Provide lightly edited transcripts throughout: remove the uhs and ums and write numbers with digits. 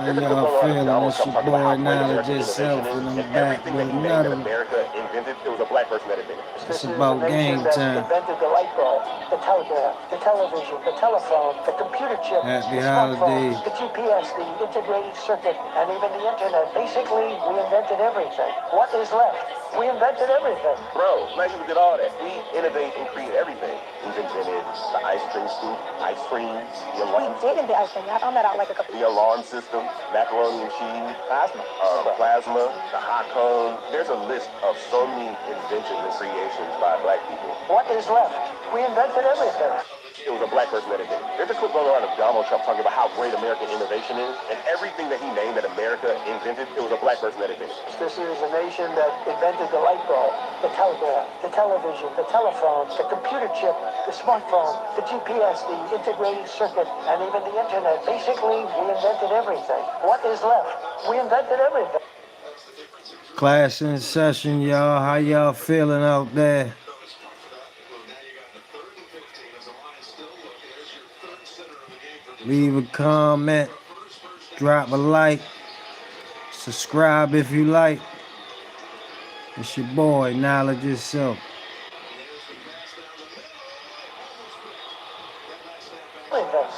How y'all feeling? It's your boy Knowledge itself, and I'm back with another one. It's about game time. Invented the light bulb, the telegraph, the television, the telephone, the computer chip, Happy the smartphone, holidays. the GPS, the integrated circuit, and even the internet. Basically, we invented everything. What is left? We invented everything. Bro, black people did all that. We innovate and create everything. We've invented the ice cream scoop, ice cream, the alarm, We did invent ice cream. I found that out like a couple. the alarm system, macaroni and cheese, plasma, the hot cone. There's a list of so many inventions and creations by black people. What is left? We invented everything. It was a black person that invented it. There's a clip going around of Donald Trump talking about how great American innovation is, and everything that he named that America invented, it was a black person that invented it. This is a nation that invented the light bulb, the telegraph, the television, the telephone, the computer chip, the smartphone, the GPS, the integrated circuit, and even the internet. Basically, we invented everything. What is left? We invented everything. Class in session, y'all. How y'all feeling out there? Leave a comment, drop a like, subscribe if you like. It's your boy Knowledge itself.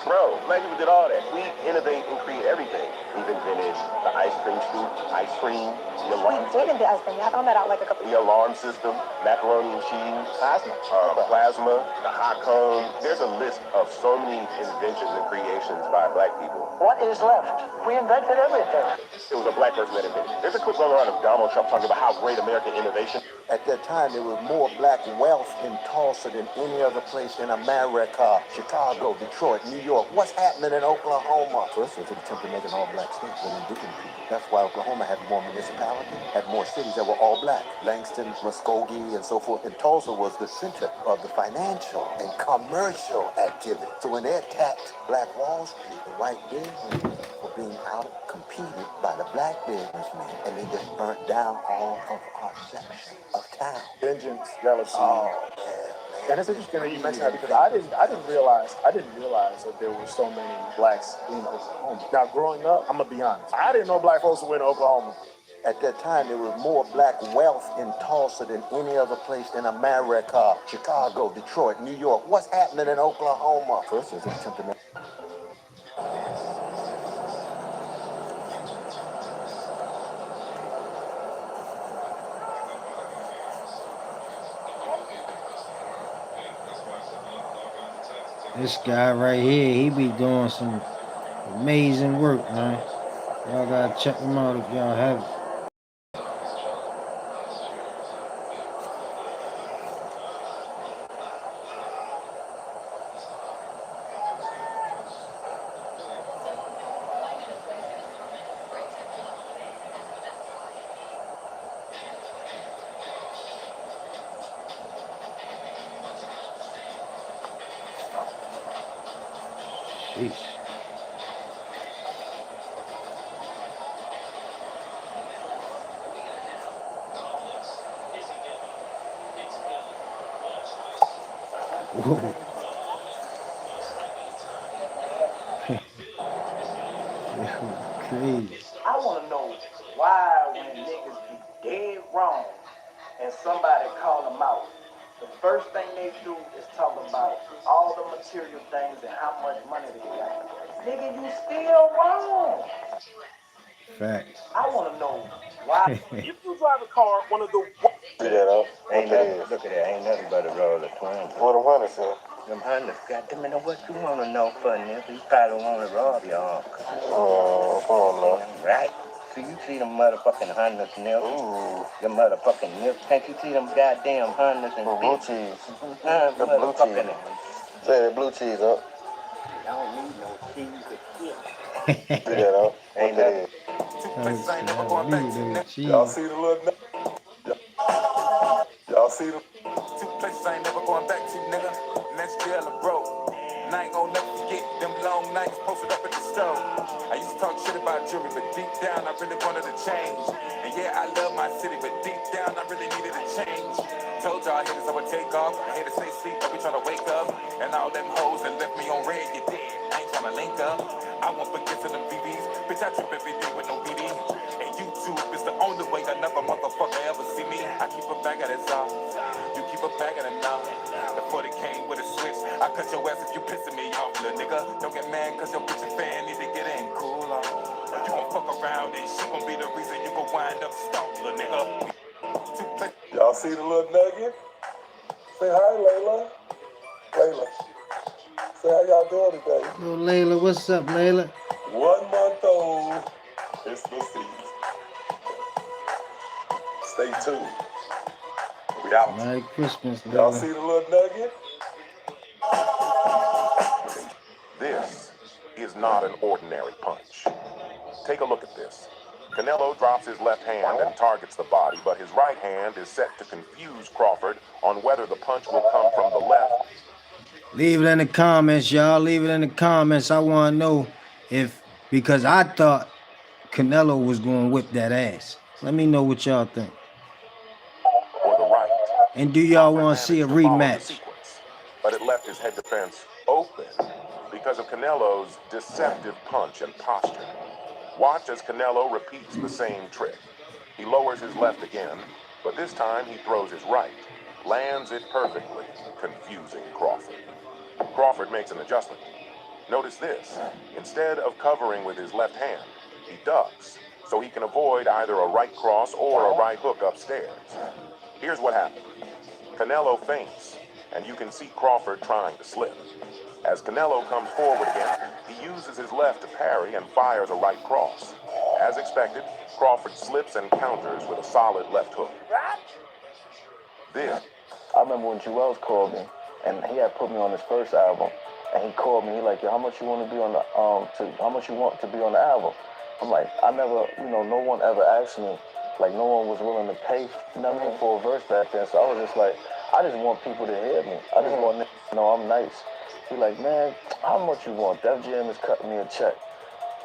Bro, black people did all that. We innovate and create everything. We've invented the ice cream scoop, ice cream, the alarm, We did invent ice cream. I found that out like a couple. the alarm system, macaroni and cheese, plasma, the hot cone. There's a list of so many inventions and creations by black people. What is left? We invented everything. It was a black person that invented it. There's a clip going around of Donald Trump talking about how great American innovation. At that time, there was more black wealth in Tulsa than any other place in America. Chicago, Detroit, New York. What's happening in Oklahoma? First, it was an attempt to make an all-black state with indigenous people. That's why Oklahoma had more municipalities, had more cities that were all black. Langston, Muskogee, and so forth. And Tulsa was the center of the financial and commercial activity. So when they attacked Black Wall Street, the white businessmen were being out-competed by the black businessmen, and they just burnt down all of our section of town. Vengeance, jealousy. Oh, yeah. And it's interesting that you mentioned that because I didn't realize that there were so many blacks in Oklahoma. Now growing up, I'm gonna be honest, I didn't know black folks went to Oklahoma. At that time, there was more black wealth in Tulsa than any other place in America. Chicago, Detroit, New York. What's happening in Oklahoma? First, it was an attempt to make This guy right here, he be doing some amazing work, man. Y'all gotta check him out if y'all haven't. Peace. Whoa. Crazy. I want to know why when niggas be dead wrong and somebody call them out, the first thing they do is talk about all the material things and how much money they got. Nigga, you still wrong. Facts. I want to know why. If you drive a car, one of the Ain't nothing, look at that, ain't nothing but a roll of twins. What them hunters say? Them hunters, goddamn it, what you want to know for, nigga? You probably want to rob your uncle. Oh, come on, Right. So you see them motherfucking hunters, nigga? Ooh. Them motherfucking niggas. Can't you see them goddamn hunters and Blue cheese. the blue cheese. Say that blue cheese up. I don't need no cheese or shit. Do that up. Ain't nothing. Y'all see the little y'all see the Two places I ain't never going back to, nigga. And that's jail or broke. And I ain't gonna never forget them long nights posted up at the stove. I used to talk shit about jewelry, but deep down I really wanted to change. And yeah, I love my city, but deep down I really needed a change. Told y'all haters I would take off. I haters say sleep, but we tryna wake up. And all them hoes that left me on red, you dead. I ain't tryna link up. I won't forget to them BBs. Bitch, I trip every day with no BD. And YouTube is the only way another motherfucker ever see me. I keep a bag of that sauce. You keep a bag of that now. The 40 came with a switch. I cut your ass if you pissing me off, little nigga. Don't get mad cause your bitch a fan. Need to get in cool off. You gon' fuck around and she gon' be the reason you gon' wind up stoned, little nigga. Y'all see the little nugget? Say hi, Layla. Layla. Say how y'all doing today? Yo, Layla, what's up, Layla? 1 month old. It's the season. Stay tuned. We out. Merry Christmas, Y'all Layla. see the little nugget? This is not an ordinary punch. Take a look at this. Canelo drops his left hand and targets the body, but his right hand is set to confuse Crawford on whether the punch will come from the left. Leave it in the comments, y'all. Leave it in the comments. I want to know if, because I thought Canelo was going to whip that ass. Let me know what y'all think. Or the right. And do y'all want to see a rematch? But it left his head defense open because of Canelo's deceptive punch and posture. Watch as Canelo repeats the same trick. He lowers his left again, but this time he throws his right. Lands it perfectly, confusing Crawford. Crawford makes an adjustment. Notice this. Instead of covering with his left hand, he ducks, so he can avoid either a right cross or a right hook upstairs. Here's what happened. Canelo feints, and you can see Crawford trying to slip. As Canelo comes forward again, he uses his left to parry and fires a right cross. As expected, Crawford slips and counters with a solid left hook. Then, I remember when Jewels called me, and he had put me on his first album, and he called me. He like, yo, how much you want to be on the how much you want to be on the album? I'm like, I never, no one ever asked me, like no one was willing to pay nothing for a verse back then. So I was just like, I just want people to hear me. I just want to know I'm nice. He like, man, how much you want? Def Jam is cutting me a check.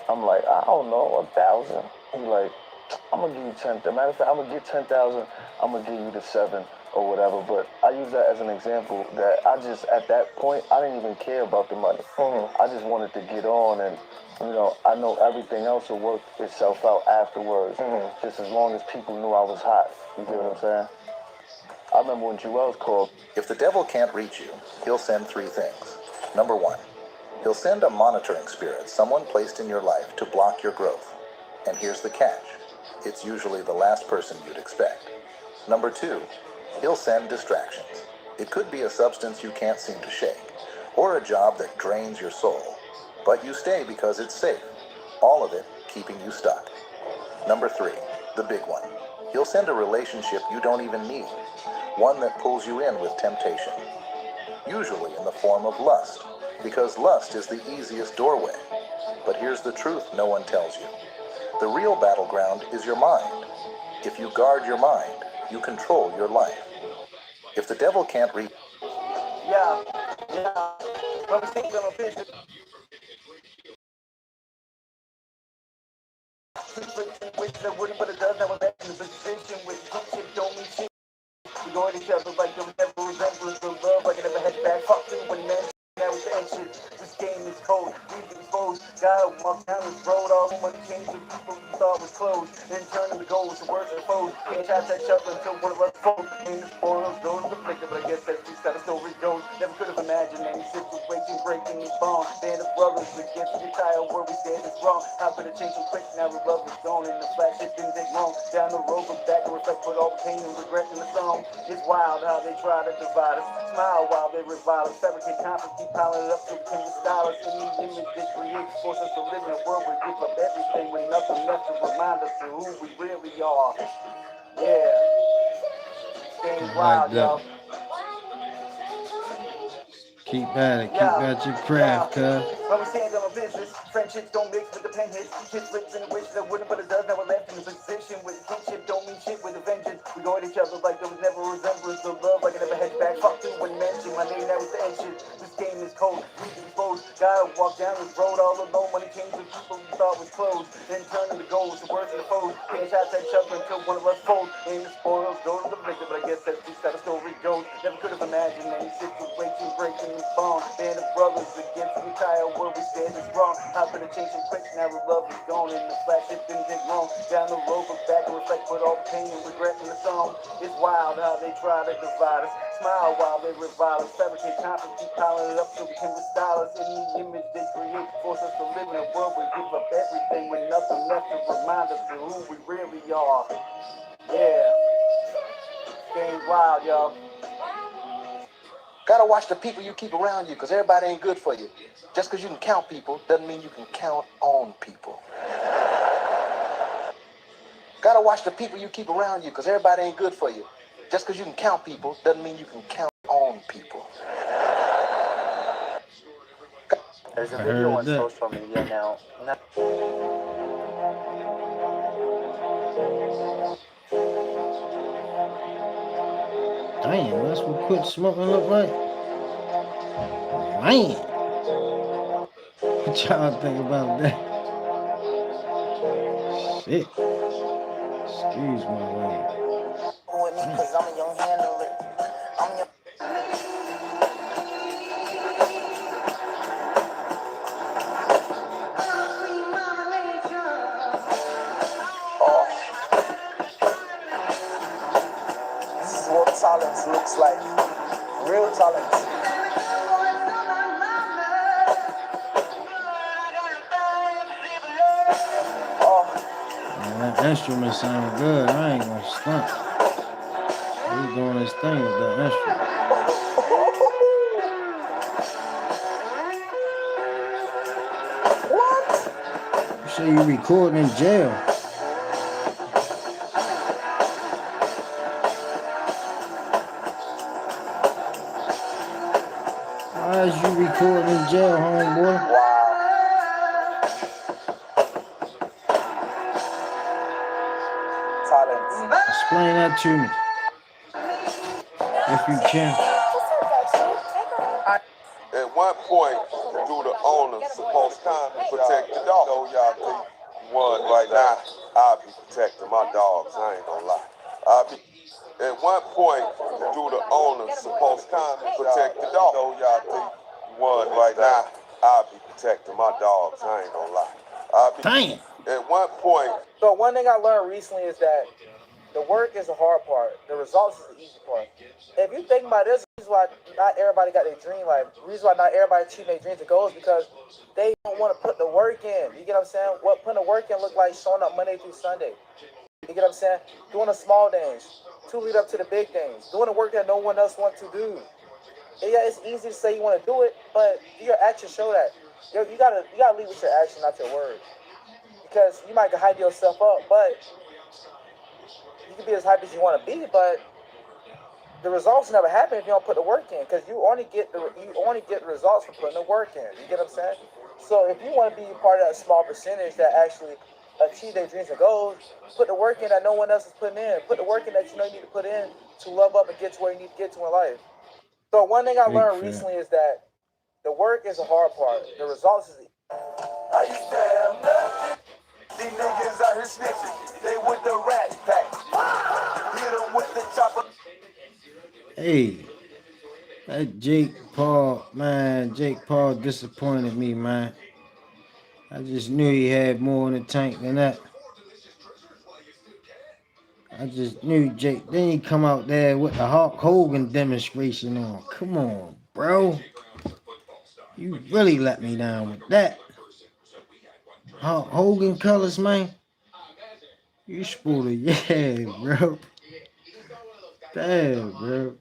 I'm like, I don't know, 1,000. He like, I'm gonna give you 10. Matter of fact, I'm gonna get 10,000. I'm gonna give you the 7 or whatever. But I use that as an example that I just, at that point, I didn't even care about the money. I just wanted to get on, and I know everything else will work itself out afterwards. Just as long as people knew I was hot. You get what I'm saying? I remember when Jewels called. If the devil can't reach you, he'll send 3 things. Number 1, he'll send a monitoring spirit, someone placed in your life to block your growth. And here's the catch. It's usually the last person you'd expect. Number 2, he'll send distractions. It could be a substance you can't seem to shake, or a job that drains your soul. But you stay because it's safe. All of it keeping you stuck. Number 3, the big one. He'll send a relationship you don't even need. One that pulls you in with temptation. Usually in the form of lust, because lust is the easiest doorway. But here's the truth no one tells you. The real battleground is your mind. If you guard your mind, you control your life. If the devil can't reach... Yeah. But we think I'm a business. But it does, now we're back in the position with shit don't mean shit. We go at each other like them never resemblance of love. I can never head back. Fuck you when man. Now it's ancient. This game is cold. We've exposed. God, my talents rolled off. Money changed the people we thought was closed. Then turning the goals to worse and foes. Can't try to catch up until one of us falls. In the spoils goes the flicker, but I guess that's just how the story goes. Never could have imagined any situation breaking these bones. Band of brothers against the tire where we stand is wrong. How could it change so quick? Now the love is gone and the flash it didn't take long. Down the road, but back and reflect with all the pain and regret in the song. It's wild how they try to divide us. Smile while they revile us. Fabricate conflict, keep piling it up so we can style us. In the image they create, force us to live in a world where we give up everything with nothing left to remind us of who we really are. Yeah. Staying wild, y'all. Keep at it. Keep at your craft, cuz. When we stand on a business, friendships don't mix with the pen hits. Kids lives in a wish that wouldn't, but it does. Now we're left in a position with kinship don't mean shit with a vengeance. We go at each other like there was never a resemblance of love. I can never head back. Fuck you when mention my name, that was the end shit. This game is cold. We exposed. Gotta walk down this road all alone when it came to people we thought was closed. Then turn into gold. The words of the foes, taking shots at each other until one of us folds. And the spoils go to the victor, but I guess that's just how the story goes. Never could have imagined any situation breaking this bond. Band of brothers against the entire world, we stand is wrong. How could it change so quick? Now the love is gone, and the flash it didn't take long. Down the road, but back and reflect, put all the pain and regret in the song. It's wild how they try to divide us. Smile while they revile us. Fabricate confidence, keep piling it up so we can restyle us. In the image they create, force us to live in a world where we give up everything with nothing left to remind us of who we really are. Yeah. Game wild, y'all. Gotta watch the people you keep around you, because everybody ain't good for you. Just because you can count people doesn't mean you can count on people. Gotta watch the people you keep around you, because everybody ain't good for you. Just because you can count people doesn't mean you can count on people. There's a video on social media now. Damn, that's what quit smoking look like. Man. What y'all think about that? Shit. Excuse my language. With me, cause I'm a young handler. I'm young. This is what talent looks like. Real talent. Man, that instrument sound good. I ain't gonna stunt. He's doing his thing with that instrument. What? You say you recording in jail? Why is you recording in jail, homeboy? Explain that to me, if you can. At one point, do the owner supposed to protect the dog? So y'all think one right now, I'll be protecting my dogs. I ain't gonna lie. At one point, do the owner supposed to protect the dog? So y'all think one right now, I'll be protecting my dogs. I ain't gonna lie. Damn. At one point. So one thing I learned recently is that the work is the hard part. The results is the easy part. If you think about this, the reason why not everybody got their dream life, the reason why not everybody achieve their dreams and goals, because they don't want to put the work in. You get what I'm saying? What putting the work in look like showing up Monday through Sunday. You get what I'm saying? Doing the small things to lead up to the big things. Doing the work that no one else wants to do. And yeah, it's easy to say you want to do it, but your actions show that. You gotta lead with your action, not your words. Because you might hype yourself up, but you can be as hype as you want to be, but the results never happen if you don't put the work in. Because you only get the results from putting the work in. You get what I'm saying? So if you want to be part of that small percentage that actually achieve their dreams and goals, put the work in that no one else is putting in. Put the work in that you know you need to put in to level up and get to where you need to get to in life. So one thing I learned recently is that the work is the hard part. The results is the I used to have nothing. These niggas out here snitching. They with the rat pack. Hit them with the chopper. Hey, that Jake Paul disappointed me, man. I just knew he had more in the tank than that. I just knew Jake. Then he come out there with the Hulk Hogan demonstration on. Come on, bro. You really let me down with that. Hulk Hogan colors, man. You spooled it, yeah, bro. Damn, bro.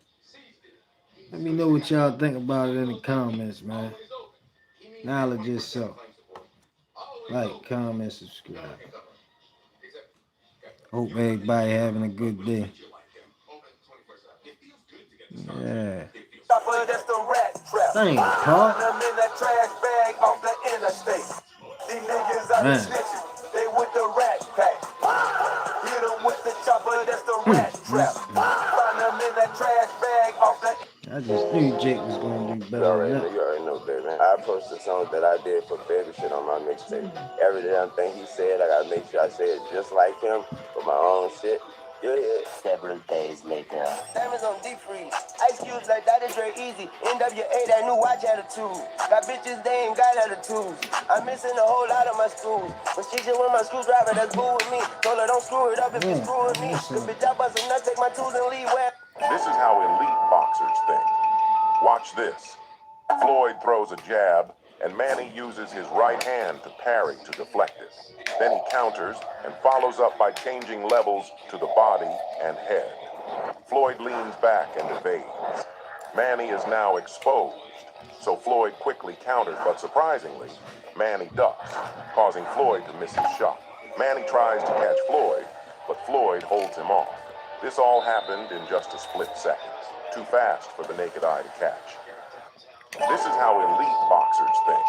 Let me know what y'all think about it in the comments, man. Knowledge yourself. Like, comment, subscribe. Hope everybody having a good day. Yeah. Thank you, Paul. Man. They with the rat pack. Hit them with the chopper, that's the rat trap. Find them in that trash bag off the I just knew Jake was gonna do You better already than know, that. you already know, baby. I approached the songs that I did for baby shit on my mixtape. Every damn thing he said, I gotta make sure I say it just like him for my own shit. You hear? Several days later. Diamonds on deep freeze. Ice cubes like that is very easy. NWA, that new watch attitude. Got bitches, they ain't got attitudes. I'm missing a whole lot of my screws. But she just want my screwdriver, that's cool with me. Told her don't screw it up if you screw with me. The bitch I bust a nut, take my tools and leave where. This is how elite boxers think. Watch this. Floyd throws a jab, and Manny uses his right hand to parry to deflect it. Then he counters and follows up by changing levels to the body and head. Floyd leans back and evades. Manny is now exposed, so Floyd quickly counters, but surprisingly, Manny ducks, causing Floyd to miss his shot. Manny tries to catch Floyd, but Floyd holds him off. This all happened in just a split second. Too fast for the naked eye to catch. This is how elite boxers think.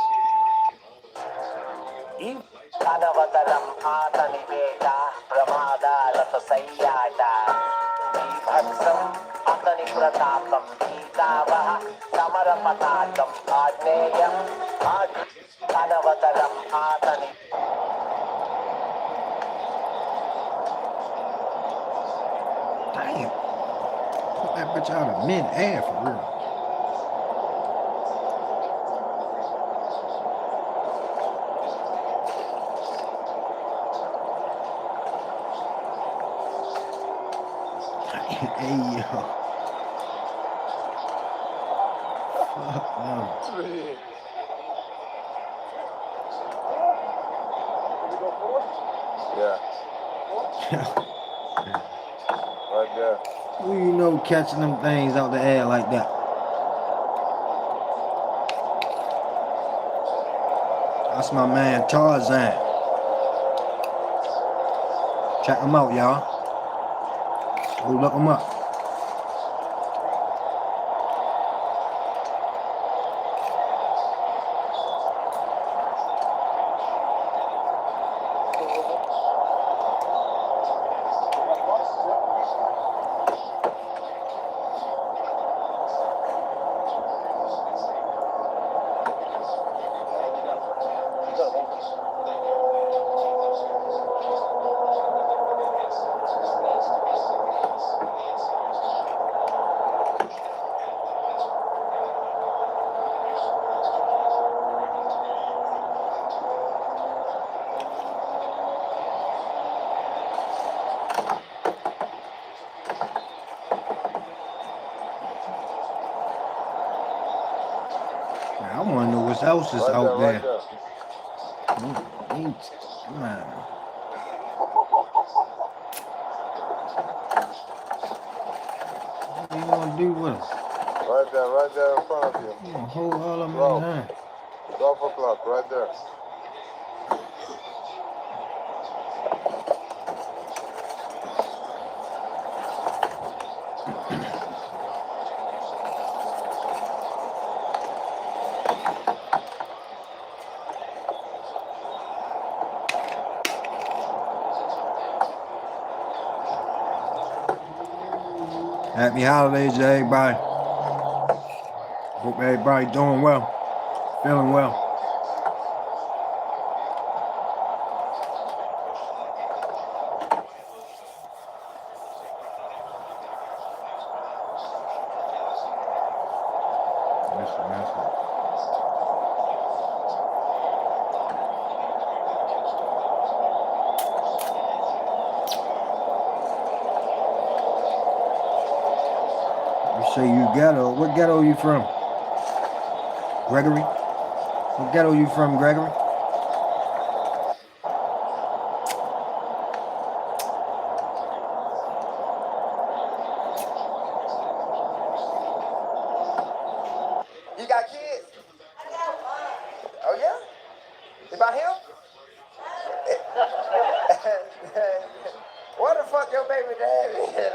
Damn. Put that bitch out of mid-air for real. Hey, yo. Fuck no. Yeah. Right there. Who you know catching them things out the air like that? That's my man Tarzan. Check him out, y'all. Go look him up. I want to know what else is out there. Man. What are you gonna do with it? Right there in front of you. You gonna hold all of them in your hand. 12 o'clock, right there. Happy holidays to everybody. Hope everybody doing well, feeling well. Say you ghetto. What ghetto you from? Gregory? What ghetto you from, Gregory? You got kids? Oh yeah? About him? What the fuck your baby daddy is?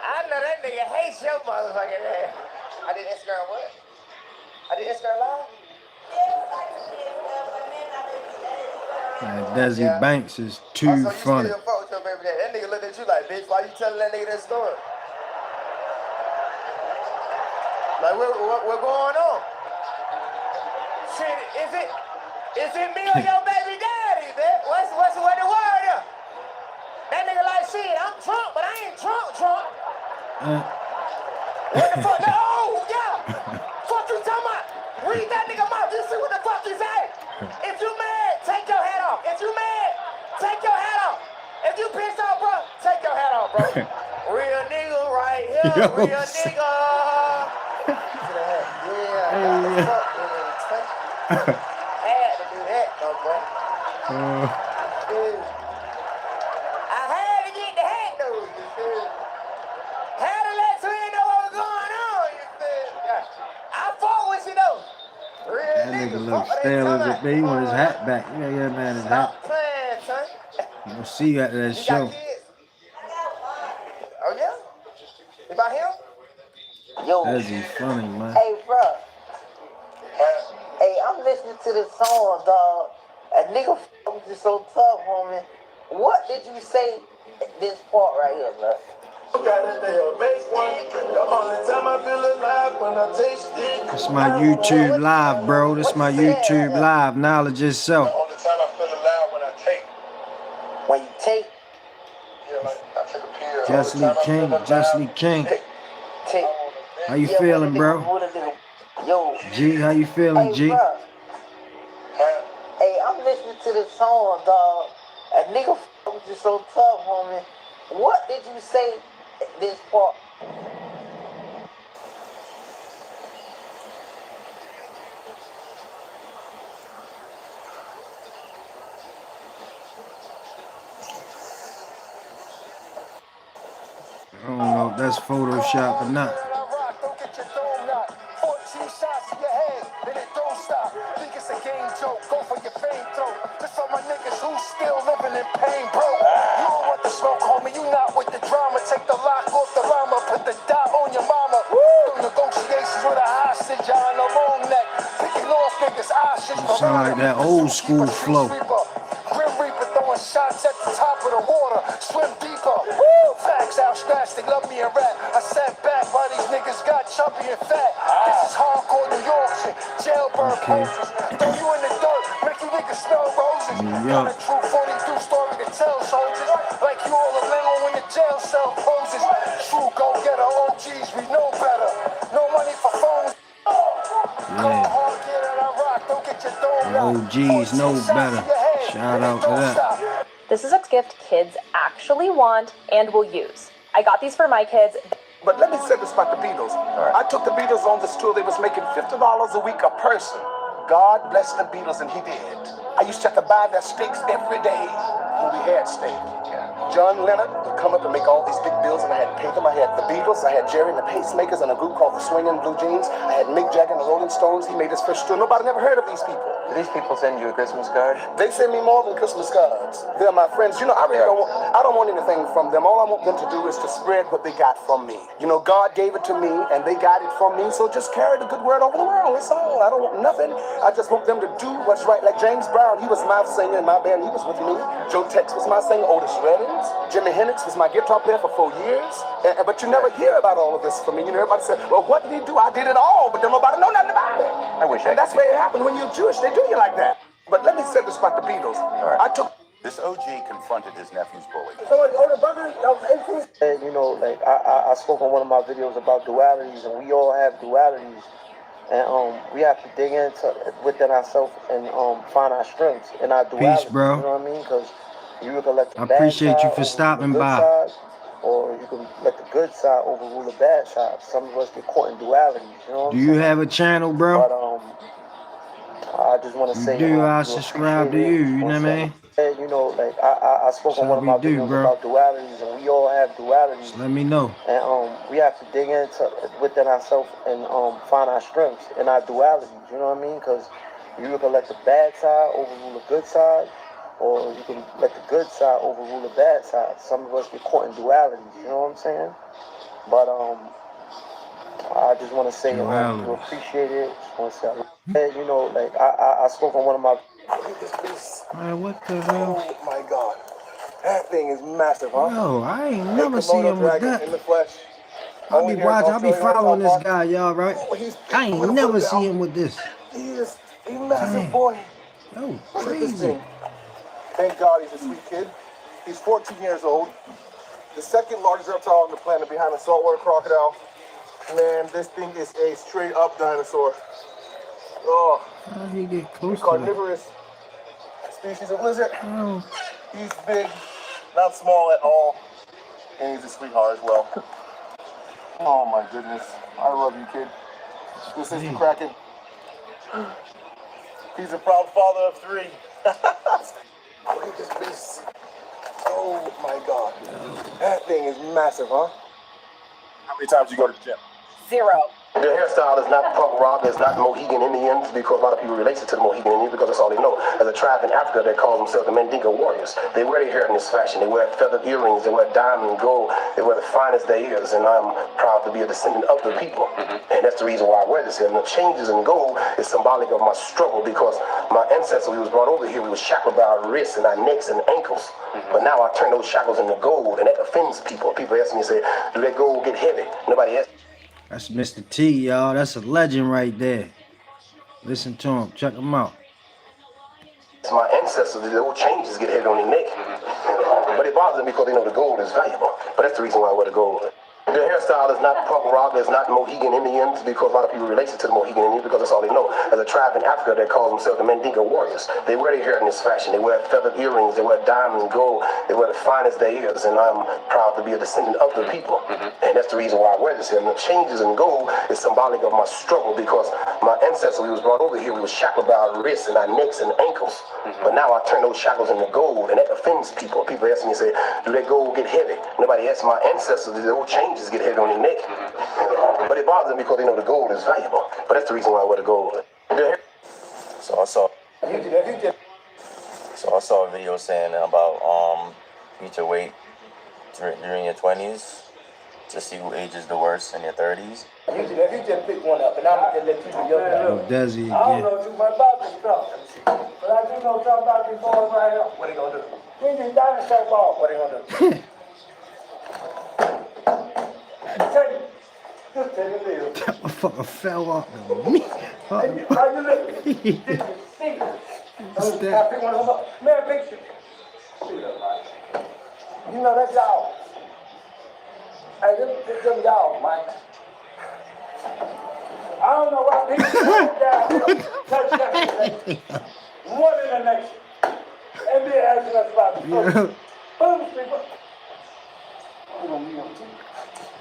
I know that nigga hates your motherfucking ass. I did Instagram what? I did Instagram live? Desi Banks is too funny. Still fuck with your baby daddy. That nigga looked at you like, bitch, why you telling that nigga that story? Like, what going on? Shit, is it me or your baby daddy, man? What the word is? That nigga like, shit, I'm drunk, but I ain't drunk. What the fuck? Oh, yeah. Fuck you talking about? Read that nigga mouth. You see what the fuck he say? If you mad, take your hat off. If you mad, take your hat off. If you pissed off, bro, take your hat off, bro. Real nigga right here. Yo, Real nigga. Yeah, I got the fuck in it. Had to do that, though, bro. I had to get the hat, though, you feel? Had to let Twin know what was going on, you feel? I fought with you, though. Real That nigga look stale as a baby. He want his hat back. You gotta get that man his hat. Stop playing, son. We'll see you at that You show. got kids? Oh, yeah? About him? Yo, That's funny, man. hey, bro. Hey, I'm listening to this song, dog. A nigga was just so tough, homie. What did you say this part right here, bro? This my YouTube live, bro. This my YouTube live. Knowledge itself. Only time I feel alive when I take. When you take, Yeah, like I take a pill. Justly King. Justly King. take. How you feeling, bro? Yo, G, how you feeling, hey, G? bro. Hey, I'm listening to this song, dog. A nigga was just so tough, homie. What did you say this part? I don't know if that's Photoshop or not. 14 shots in your head, and it don't stop. Think it's a game joke, go for your fame throat. This for my niggas who still living in pain, bro. You don't want the smoke, homie, you not with the drama. Take the lock off the llama, put the dot on your mama. Through negotiations with a hostage on a long neck. Picking off niggas' options. Sound like that old school flow. Grim Reaper throwing shots at the top of the water. Swim deeper. Facts outstretched, they love me and rap. I sat back while these niggas got chubby and fat. This is hardcore New York shit. Jailbird posters. Throw you in the dirt, make you niggas smell roses. Got a true 42 story to tell soldiers. Like you all alone when the jail cell closes. True go-getter OGs, we know better. No money for phones. Yeah. OGs know better. Shout out to that. This is a gift kids actually want and will use. I got these for my kids. But let me say this about the Beatles. I took the Beatles on this tour. They was making $50 a week a person. God bless the Beatles, and he did. I used to have to buy their steaks every day when we had steak. John Leonard would come up and make all these big bills, and I had to pay them. I had the Beatles, I had Jerry and the Pacemakers, and a group called the Swingin' Blue Jeans. I had Mick Jagger and the Rolling Stones. He made his first tour. Nobody never heard of these people. Do these people send you a Christmas card? They send me more than Christmas cards. They're my friends. You know, I really don't want anything from them. All I want them to do is to spread what they got from me. You know, God gave it to me, and they got it from me, so just carry the good word over the world. That's all. I don't want nothing. I just want them to do what's right. Like James Brown, he was my singer in my band. He was with me. Joe Tex was my singer. Otis Reddings. Jimi Hendrix was my guitar player for 4 years. But you never hear about all of this from me. You know, everybody said, well, what did he do? I did it all, but then nobody know nothing about it. I wish And that's where it happened when you're Jewish. They do you like that. But let me say this about the Beatles. I took... This OG confronted his nephew's bully. And, you know, like I spoke on one of my videos about dualities, and we all have dualities, and we have to dig into within ourselves and find our strengths in our duality. Peace, bro. You know what I mean? Because you can let the I bad appreciate side you for overrule stopping the good by. side, or you can let the good side overrule the bad side. Some of us get caught in dualities. You know what Do I'm you saying? have a channel, bro? But I just want to say, I subscribe to you. You know what I mean? You know, like I spoke on one of my videos about dualities, and we all have dualities. Just let me know. And we have to dig into within ourselves and find our strengths in our dualities. You know what I mean? Because you can let the bad side overrule the good side, or you can let the good side overrule the bad side. Some of us get caught in dualities. You know what I'm saying? But I just want to say, you appreciate it. Just want to say, you know, like I spoke on one of my. Man, what the hell? Oh my God, that thing is massive, huh? Yo, I ain't never seen him with that. In the flesh. I be watching, I be following this guy, y'all, right? I ain't never see him with this. He's massive, Damn. boy. Oh, Look at this crazy. thing. Thank God he's a sweet kid. He's 14 years old. The second largest reptile on the planet behind a saltwater crocodile. Man, this thing is a straight up dinosaur. Oh, How did he get close to that? carnivorous species of lizard. Oh. He's big, not small at all. And he's a sweetheart as well. Oh my goodness. I love you, kid. This is the Kraken. He's a proud father of 3. Look at this beast. Oh my God. That thing is massive, huh? How many times you go to the gym? 0. Their hairstyle is not punk rock, it's not Mohegan Indians, because a lot of people relate it to the Mohegan Indians because that's all they know. There's a tribe in Africa that calls themselves the Mandingo Warriors. They wear their hair in this fashion. They wear feathered earrings, they wear diamond and gold, they wear the finest there is, and I'm proud to be a descendant of the people. And that's the reason why I wear this here. And the changes in gold is symbolic of my struggle, because my ancestors, we was brought over here, we was shackled by our wrists and our necks and ankles. But now I turn those shackles into gold, and that offends people. People ask me and say, do that gold get heavy? Nobody asks. That's Mr. T, y'all. That's a legend right there. Listen to him. Check him out. My ancestors, the old changes get heavy on their neck. But it bothers them because they know the gold is valuable. But that's the reason why I wear the gold. Their hairstyle is not punk rock, it's not Mohegan Indians, because a lot of people relate it to the Mohegan Indians because that's all they know. There's a tribe in Africa that calls themselves the Mandingo Warriors. They wear their hair in this fashion. They wear feathered earrings, they wear diamond and gold, they wear the finest there is, and I'm proud to be a descendant of the people. And that's the reason why I wear this here. And the changes in gold is symbolic of my struggle, because my ancestors, we was brought over here, we was shackled by our wrists and our necks and ankles. But now I turn those shackles into gold, and that offends people. People ask me and say, do that gold get heavy? Nobody asks my ancestors, the old changes get heavy on their neck. But it bothers them because they know the gold is valuable. But that's the reason why I wear the gold. So I saw a video saying about eat your weight during your 20s to see who ages the worst in your 30s. You just pick one up, and I'm going to let you do your thing. Oh, Desi I don't again. know too much about this stuff, but I do know something about these boys right here. What are they going to do? These dinosaur balls, what are they going to do? Just take a deal. That motherfucker fell off of me. How you look? Did you see? What's I that? pick one of them up. Man, picture. You know, that's y'all. Hey, this them y'all, man. I don't know why people touch that. One in the nation. NBA asking us about the food. Boom, people.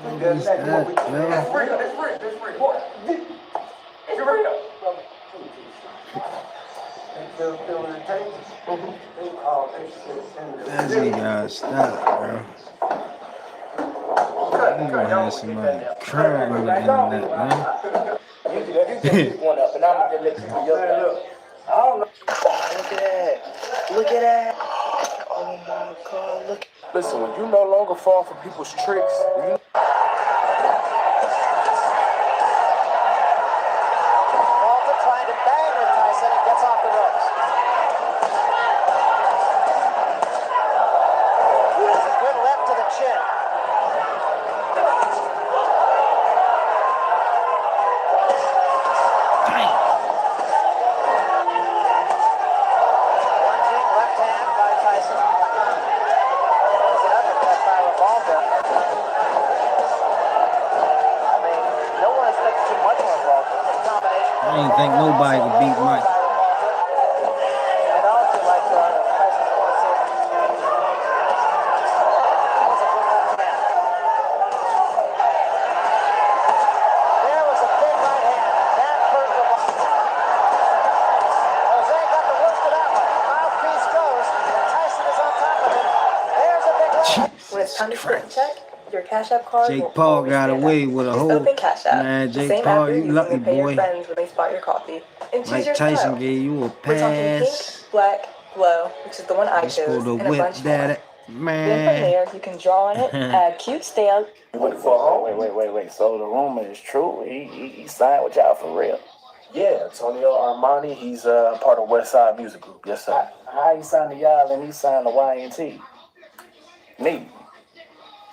What is that, yo? It's real, it's real, it's real. Boy, it's real. Desi gotta stop, bro. You gonna have somebody crying on the internet, man. You just pick one up, and I'm gonna let you do your thing. I don't know. Look at that. Look at that. Oh my God, look. Listen, when you no longer fall for people's tricks, Walter trying to bang with Tyson and gets off the ropes. It's a good left to the chin. Lunging left hand by Tyson. There's an uppercut by Revolta. I mean, no one expects too much from Revolta. Combination. I ain't think nobody could beat Mike. And also, like Tyson Ford said, that was a good left hand. There was a big right hand, and that hurt Revolta. Jose got the worst of that one. Mouthpiece goes, and Tyson is on top of him. There's a big right. When it's time to split the check, your Cash App card Jake will Paul always got stand away out. with a Just whole open Cash App. man. The Jake same Paul, app you're you using lucky to pay your boy. friends when they spot your coffee. And choose Mike your Tyson style. gave you a We're talking pink, pass. black, glow, which is the one I Let's chose, go to and a whip bunch more. that Then from man. there, you can draw on it, add cute stamps. Wait. So the rumor is true? He signed with y'all for real? yeah, Antonio Armani, he's part of West Side Music Group. Yes, sir. How he signed to y'all and he signed to YNT? Me.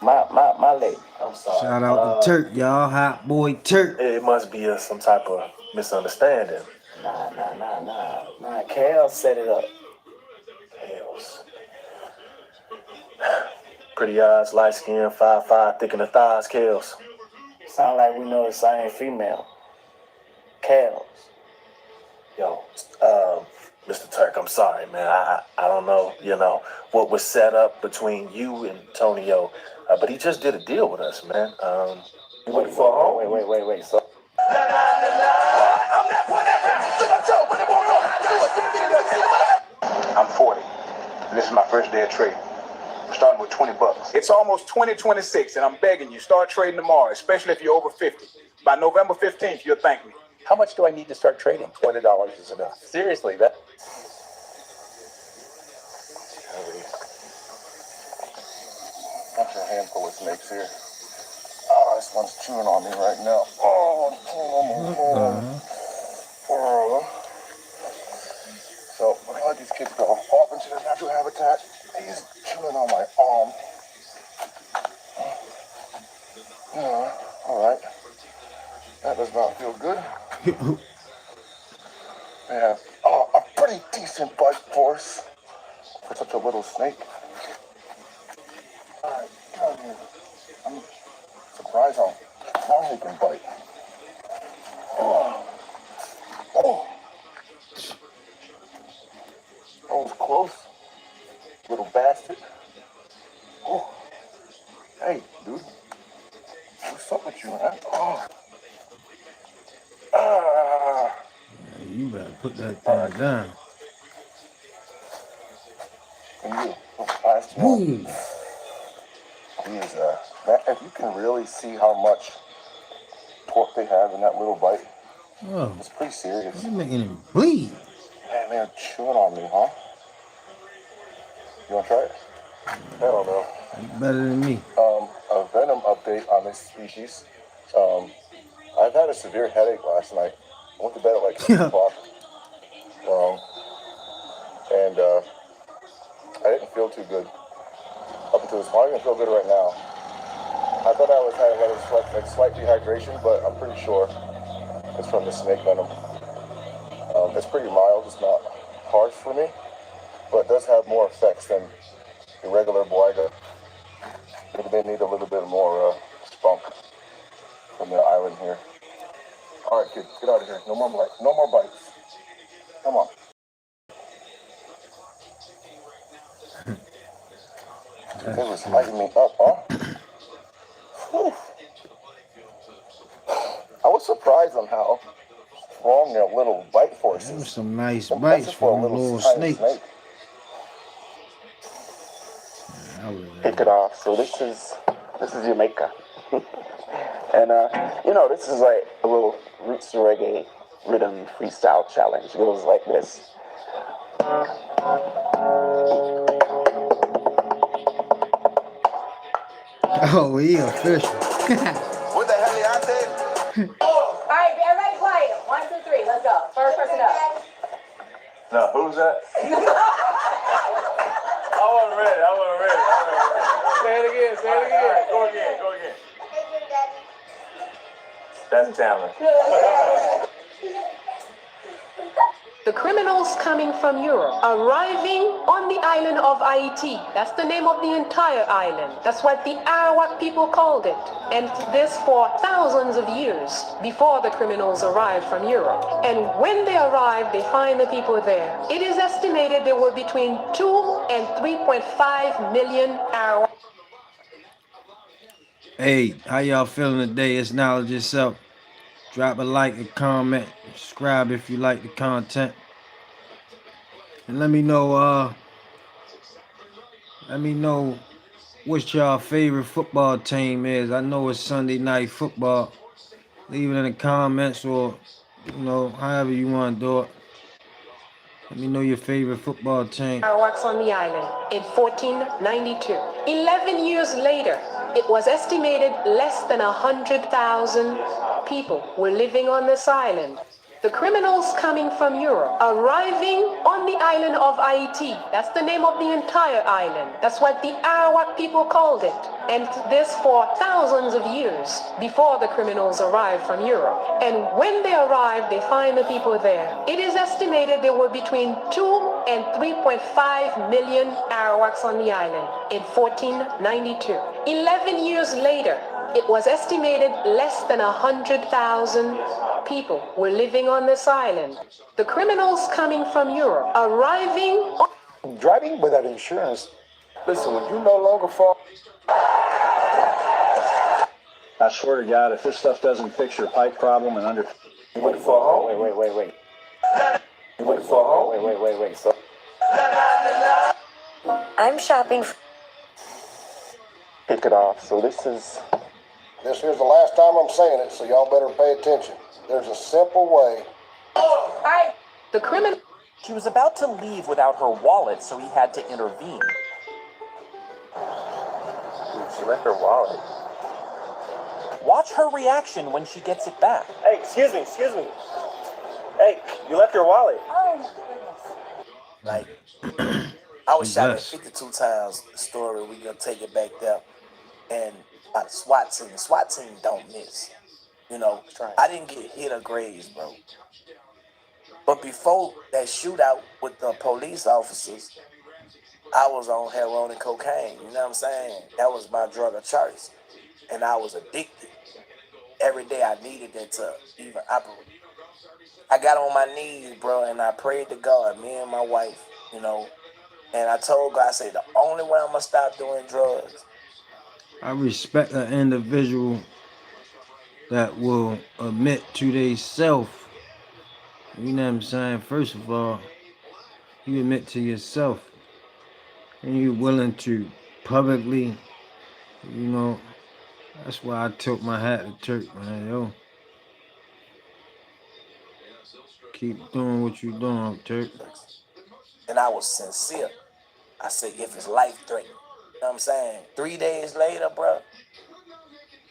My leg. I'm sorry. Shout out to Turk, y'all. Hot boy Turk. It must be some type of misunderstanding. Nah. Cal set it up. Kels. Pretty eyes, light skin, 5'5", thick in the thighs, Kels. Sound like we know the same female. Kels. Yo, Mr. Turk, I'm sorry, man. I don't know, what was set up between you and Tonio, but he just did a deal with us, man. Wait. So. I'm 40, and this is my first day of trading. I'm starting with $20. It's almost 2026, and I'm begging you, start trading tomorrow, especially if you're over 50. By November 15th, you'll thank me. How much do I need to start trading? $20 is enough. Seriously, that. Bunch of handful of snakes here. Oh, this one's chewing on me right now. Oh, so we're gonna let these kids go off into their natural habitat. He's chewing on my arm. All right. That does not feel good. Yeah. Oh, a pretty decent bite force for such a little snake. All right, get out of here. I'm surprised how strong he can bite. Oh. That was close. Little bastard. Oh. Hey, dude. What's up with you, man? Oh. You better put that thing down. And you, last one. Is, if you can really see how much torque they have in that little bite, it's pretty serious. You're making him bleed. Man, they're chewing on me, huh? You want to try it? I don't know. You better than me. A venom update on this species. I've had a severe headache last night. I went to bed at like 6 o'clock. And I didn't feel too good up until this morning. I don't even feel good right now. I thought I was having like slight dehydration, but I'm pretty sure it's from the snake venom. It's pretty mild. It's not harsh for me, but it does have more effects than the regular Boiga. Maybe they need a little bit more spunk from the island here. All right, kids, get out of here. No more bites. No more bites. Come on. It was lighting me up, huh? Whew. I was surprised on how strong their little bite force is. Those some nice bites for a little snake. Kick it off. So this is Jamaica, and this is like a little roots reggae rhythm freestyle challenge. It goes like this. Oh, he official. What the hell y'all said? All right, everybody quiet. 1, 2, 3, let's go. First person up. No, who's that? I wasn't ready. Say it again. Go again. That's talent. The criminals coming from Europe, arriving on the island of Haiti. That's the name of the entire island. That's what the Arawak people called it. And this for thousands of years before the criminals arrived from Europe. And when they arrived, they find the people there. It is estimated there were between 2 and 3.5 million Arawak. Hey, how y'all feeling today? It's Knowledge Itself. Drop a like, a comment, subscribe if you like the content. And let me know what y'all favorite football team is. I know it's Sunday night football. Leave it in the comments or, however you want to do it. Let me know your favorite football team. Arawaks on the island in 1492. 11 years later, it was estimated less than 100,000 people were living on this island. The criminals coming from Europe, arriving on the island of Haiti. That's the name of the entire island. That's what the Arawak people called it. And this for thousands of years before the criminals arrived from Europe. And when they arrived, they find the people there. It is estimated there were between 2 and 3.5 million Arawaks on the island in 1492. 11 years later, it was estimated less than 100,000 people were living on this island. The criminals coming from Europe, arriving on... Driving without insurance. Listen, when you no longer fall. I swear to God, if this stuff doesn't fix your pipe problem in under... You looking for a home? Wait. You looking for a home? Wait. So... I'm shopping. Kick it off. So this is... This here's the last time I'm saying it, so y'all better pay attention. There's a simple way. The criminal... She was about to leave without her wallet, so he had to intervene. She left her wallet. Watch her reaction when she gets it back. Hey, excuse me. Hey, you left your wallet. Like, I was shot at 52 times. The story, we gonna take it back there. And by the SWAT team. The SWAT team don't miss. You know, I didn't get hit or grazed, bro. But before that shootout with the police officers, I was on heroin and cocaine. You know what I'm saying? That was my drug of choice. And I was addicted. Every day I needed that to even operate. I got on my knees, bro, and I prayed to God, me and my wife, you know. And I told God, I said, the only way I'm going to stop doing drugs. I respect an individual that will admit to themselves. You know what I'm saying? First of all, you admit to yourself. And you're willing to publicly, you know. That's why I took my hat to Turk, man. Yo. Keep doing what you're doing, Turk. And I was sincere. I said, if it's life-threatening. You know what I'm saying? 3 days later, bro,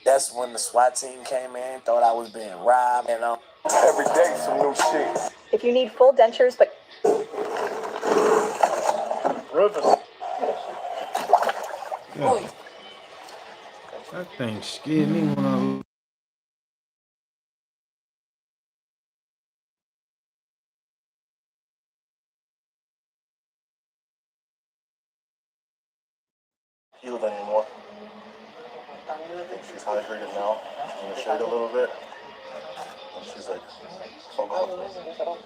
that's when the SWAT team came in, thought I was being robbed, and every day some new shit. If you need full dentures, but... Rufus. Yeah. That thing scared me when I... Healed anymore. I think she's hydrated now. In the shade a little bit. And she's like, fuck off. And I think I'm gonna fuck off.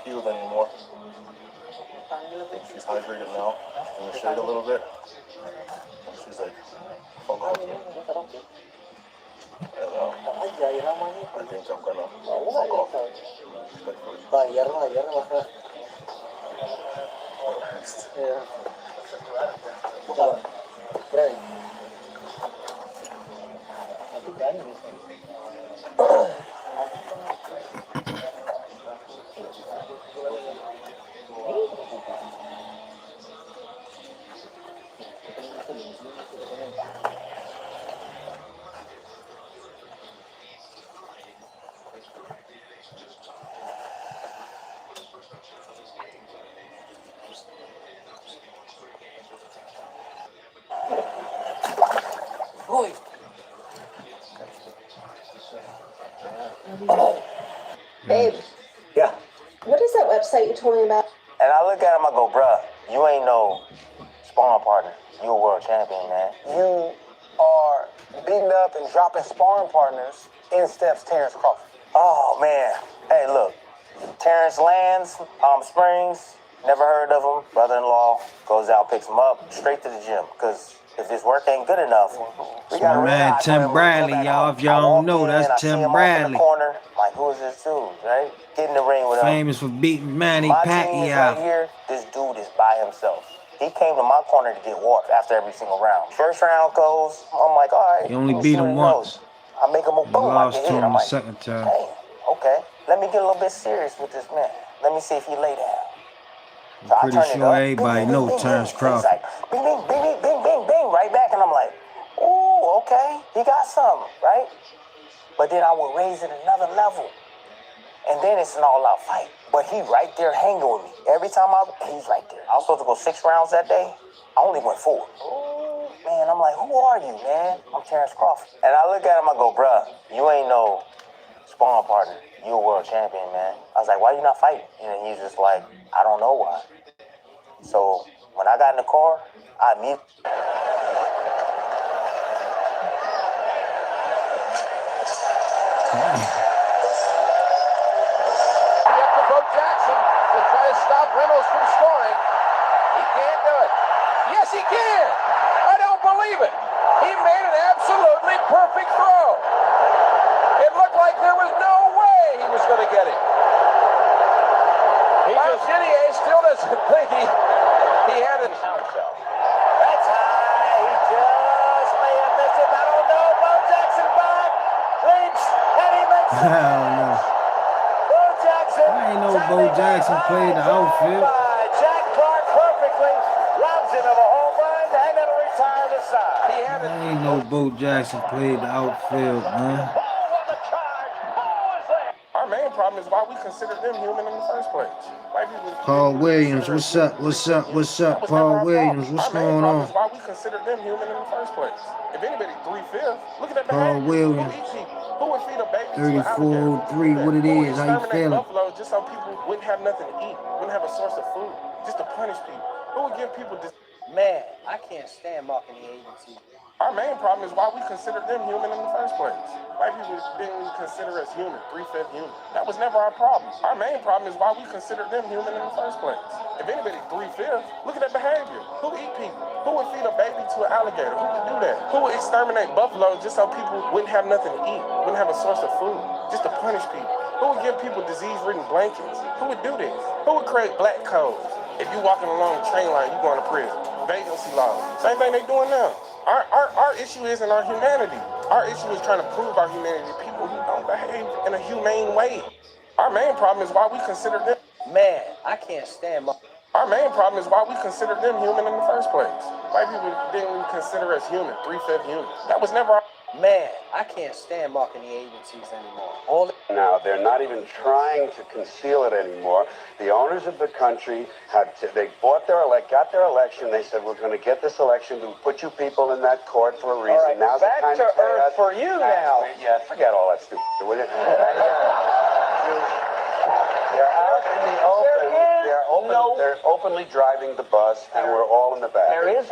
Healed anymore. I think she's hydrated now. In the shade a little bit. And she's like, fuck off. And I think I'm gonna fuck off. Babe. Yeah. What is told me about. And I look at him, I go, bruh, you ain't no sparring partner. You a world champion, man. You are beating up and dropping sparring partners in steps Terrence Crawford. Oh, man. Hey, look. Terrence lands, Palm Springs. Never heard of him. Brother-in-law goes out, picks him up, straight to the gym. Because if his work ain't good enough, we got my man Tim Bradley, y'all. If y'all don't know, that's Tim Bradley. Corner, like, who is this dude, right? Get in the ring with him. Famous for beating Manny My team is right Pacquiao. here. This dude is by himself. He came to my corner to get water after every single round. First round goes, I'm like, all right. He only beat him once. I make him a boom. I Lost get to hit. him I'm the like, second time. hey, okay. Let me get a little bit serious with this man. Let me see if he lay down. So I'm pretty sure everybody knows Terrence Crawford. He's like, bing, bing, bing, bing, bing, bing, bing, right back. And I'm like, ooh, okay. He got something, right? But then I would raise it another level. And then it's an all-out fight. But he right there hanging with me. Every time he's right there. I was supposed to go 6 rounds that day. I only went 4. Ooh, man, I'm like, who are you, man? I'm Terrence Crawford. And I look at him, I go, bruh, you ain't no sparring partner. You a world champion, man. I was like, why you not fighting? And he's just like, I don't know why. So when I got in the car, I immediately... Bo Jackson to try to stop Reynolds from scoring. He can't do it. Yes, he can. I don't believe it. He made an absolutely perfect throw. It looked like there was no way he was going to get it. Chinier still doesn't think he had it. That's high. He just may have missed it. I don't know. Bo Jackson back. Lynch. And he makes it. Hell no. Bo Jackson. I ain't know Bo Jackson played the outfield. Jack Clark perfectly robs him of a home run and then retires the side. I ain't know Bo Jackson played the outfield, man. Our main problem is why we consider them human in the first place. White people. Paul Williams, what's up? What's up? What's up, Paul Williams? What's going on? Why we consider them human in the first place? If anybody 3/5, look at that Paul behavior. Williams. Who would feed a baby to an 3403, what it is? How you feeling? Buffalo just so people wouldn't have nothing to eat, wouldn't have a source of food, just to punish people. Who would give people this? Man, I can't stand marketing agencies. Our main problem is why we consider them human in the first place. White people didn't consider us human, 3/5 human. That was never our problem. Our main problem is why we consider them human in the first place. If anybody 3/5, look at that behavior. Who eat people? Who would feed a baby to an alligator? Who would do that? Who would exterminate buffalo just so people wouldn't have nothing to eat, wouldn't have a source of food, just to punish people? Who would give people disease-ridden blankets? Who would do this? Who would create black codes? If you walking along the train line, you going to prison. Vacancy laws. Same thing they doing now. Our issue isn't our humanity. Our issue is trying to prove our humanity to people who don't behave in a humane way. Our main problem is why we consider them. Man, I can't stand Our main problem is why we consider them human in the first place. White people didn't consider us human, 3/5 human. That was never our... Man, I can't stand marketing agencies anymore. Now, they're not even trying to conceal it anymore. The owners of the country they got their election. They said, we're going to get this election to put you people in that court for a reason. All right, now's back the time to play earth us. for you now. Yeah, forget all that stupid, will you? They're openly driving the bus, and we're all in the back. There is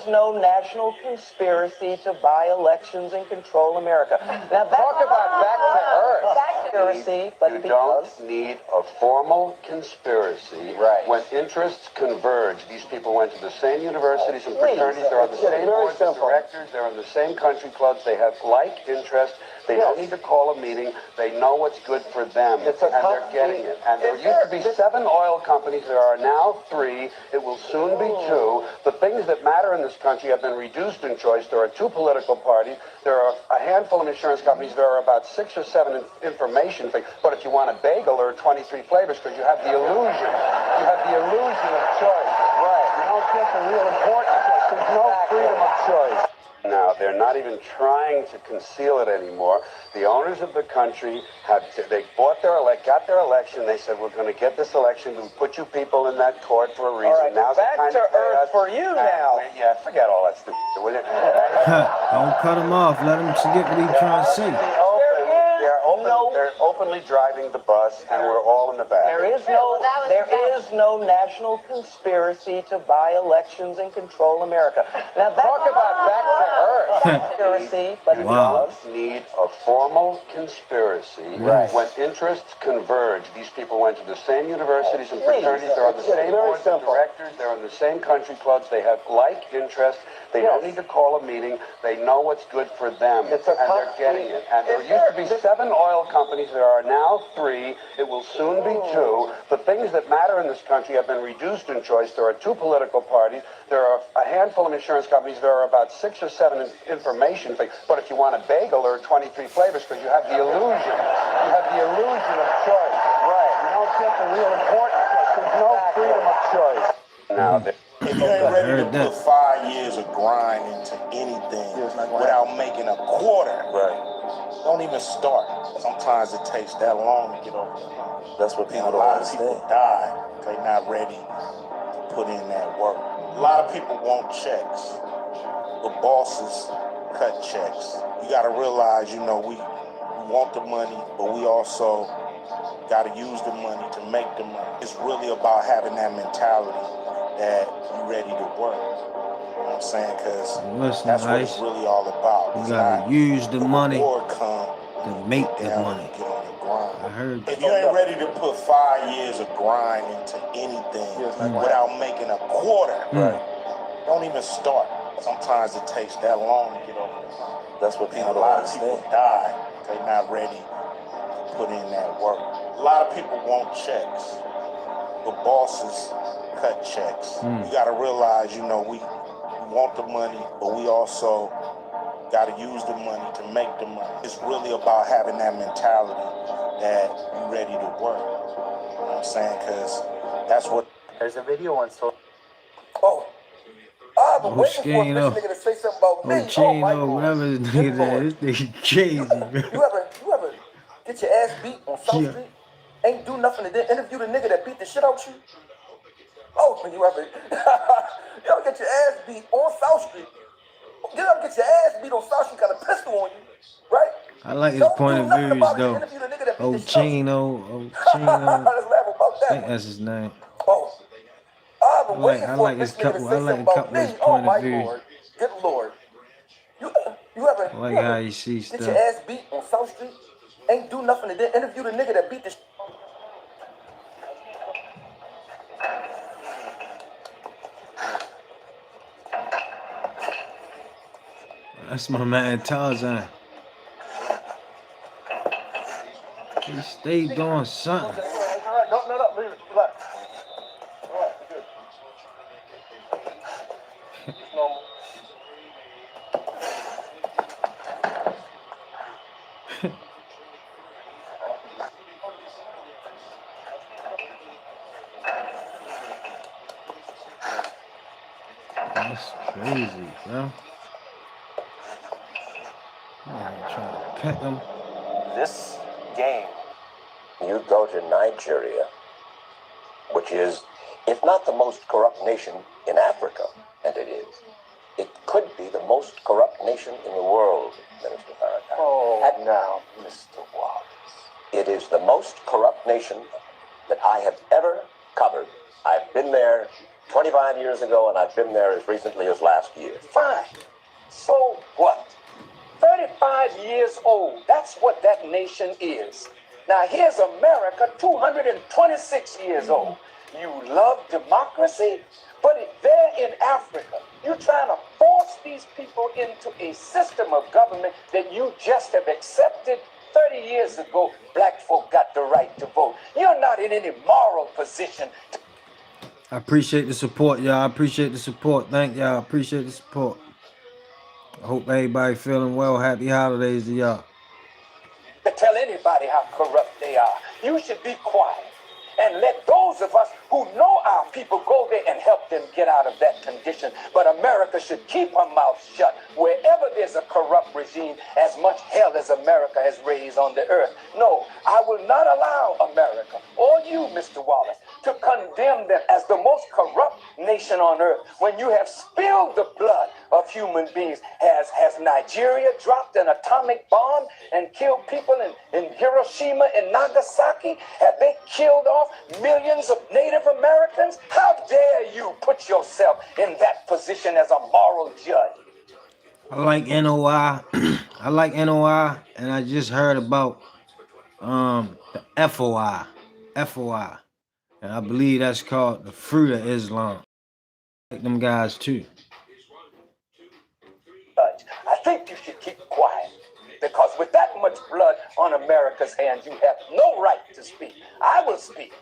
no national conspiracy to buy elections and control America. Now talk about back to earth. Conspiracy, but you don't need a formal conspiracy. Right. When interests converge, these people went to the same universities and fraternities. They're on the same boards of directors. They're in the same country clubs. They have like interests. They don't need to call a meeting. They know what's good for them, and they're getting it. And there used to be 7 oil companies. There are now 3. It will soon be 2. The things that matter in this country have been reduced in choice. There are 2 political parties. There are a handful of insurance companies. There are about 6 or 7 information things. But if you want a bagel, there are 23 flavors because you have the illusion. You have the illusion of choice. Right. You don't get the real important choice. There's no freedom of choice. Now, they're not even trying to conceal it anymore. The owners of the country they got their election. They said, we're going to get this election to put you people in that court for a reason. All right, now's back the time to play earth us. for you now. Yeah, forget all that stupid, will you? Don't cut him off. Let him get what he's trying to say. They're openly driving the bus, and we're all in the back. There is no national conspiracy to buy elections and control America. Now that's Talk about back to earth. conspiracy, but You Wow. don't need a formal conspiracy when interests converge. These people went to the same universities and fraternities. They're on the same boards of directors. They're on the same country clubs. They have like interests. They don't need to call a meeting. They know what's good for them, and they're getting it. And there used to be 7 oil companies. There are now 3. It will soon be 2. The things that matter in this country have been reduced in choice. There are 2 political parties. There are a handful of insurance companies. There are about 6 or 7 information things. But if you want a bagel, there are 23 flavors because you have the illusion. You have the illusion of choice. Right. You don't get the real important choice. There's no freedom of choice. Now, if you ain't ready to put 5 years of grind into anything without making a quarter, don't even start. Sometimes it takes that long to get over it. That's what people don't understand. A lot of people die. They're not ready to put in that work. A lot of people want checks, but bosses cut checks. You got to realize, we want the money, but we also got to use the money to make the money. It's really about having that mentality that you're ready to work. You know what I'm saying? Because that's what it's really all about. You gotta use the money come to make the money. get on the grind. I heard If you ain't ready to put 5 years of grind into anything without making a quarter, don't even start. Sometimes it takes that long to get over it. That's what people don't understand. A lot of people die. They're not ready to put in that work. A lot of people want checks, but bosses cut checks. You got to realize, we want the money, but we also got to use the money to make the money. It's really about having that mentality that you're ready to work. You know what I'm saying? Because that's what. There's a video on social. I've been waiting for this nigga to say something about me. Chino, whatever this nigga that, this nigga crazy, bro. You ever get your ass beat on South Street? Ain't do nothing and then interview the nigga that beat the shit out you? You ever get your ass beat on South Street? You ever get your ass beat on South Street, got a pistol on you, right? I like his point of views though. Chino. I think that's his name. I like his couple. I like a couple of his point of views. Good Lord. You ever I like how he sees get stuff. your ass beat on South Street? Ain't do nothing and then interview the nigga that beat the That's my man Tarzan. He stayed doing something. No, leave it. Relax. All right, good. It's normal. That's crazy, bro. I'm trying to pet them. This game, you go to Nigeria, which is, if not the most corrupt nation in Africa, and it is, it could be the most corrupt nation in the world, Minister Farrakhan. And now, Mr. Wallace. It is the most corrupt nation that I have ever covered. I've been there 25 years ago, and I've been there as recently as last year. Fine. So what? 35 years old. That's what that nation is. Now here's America, 226 years old. You love democracy, but there in Africa, you're trying to force these people into a system of government that you just have accepted. 30 years ago, black folk got the right to vote. You're not in any moral position to. I appreciate the support, y'all. I appreciate the support. Thank y'all. I appreciate the support. I hope everybody feeling well. Happy holidays to y'all. To tell anybody how corrupt they are. You should be quiet and let those of us who know our people go there and help them get out of that condition. But America should keep her mouth shut wherever there's a corrupt regime, as much hell as America has raised on the earth. No, I will not allow America or you, Mr. Wallace, to condemn them as the most corrupt nation on earth when you have spilled the blood of human beings. Has Nigeria dropped an atomic bomb and killed people in Hiroshima and Nagasaki? Have they killed off millions of Native Americans? How dare you put yourself in that position as a moral judge? I like NOI. I like NOI, and I just heard about the FOI. FOI. And I believe that's called the Fruit of Islam. I like them guys too. I think you should keep quiet, because with that much blood on America's hands, you have no right to speak. I will speak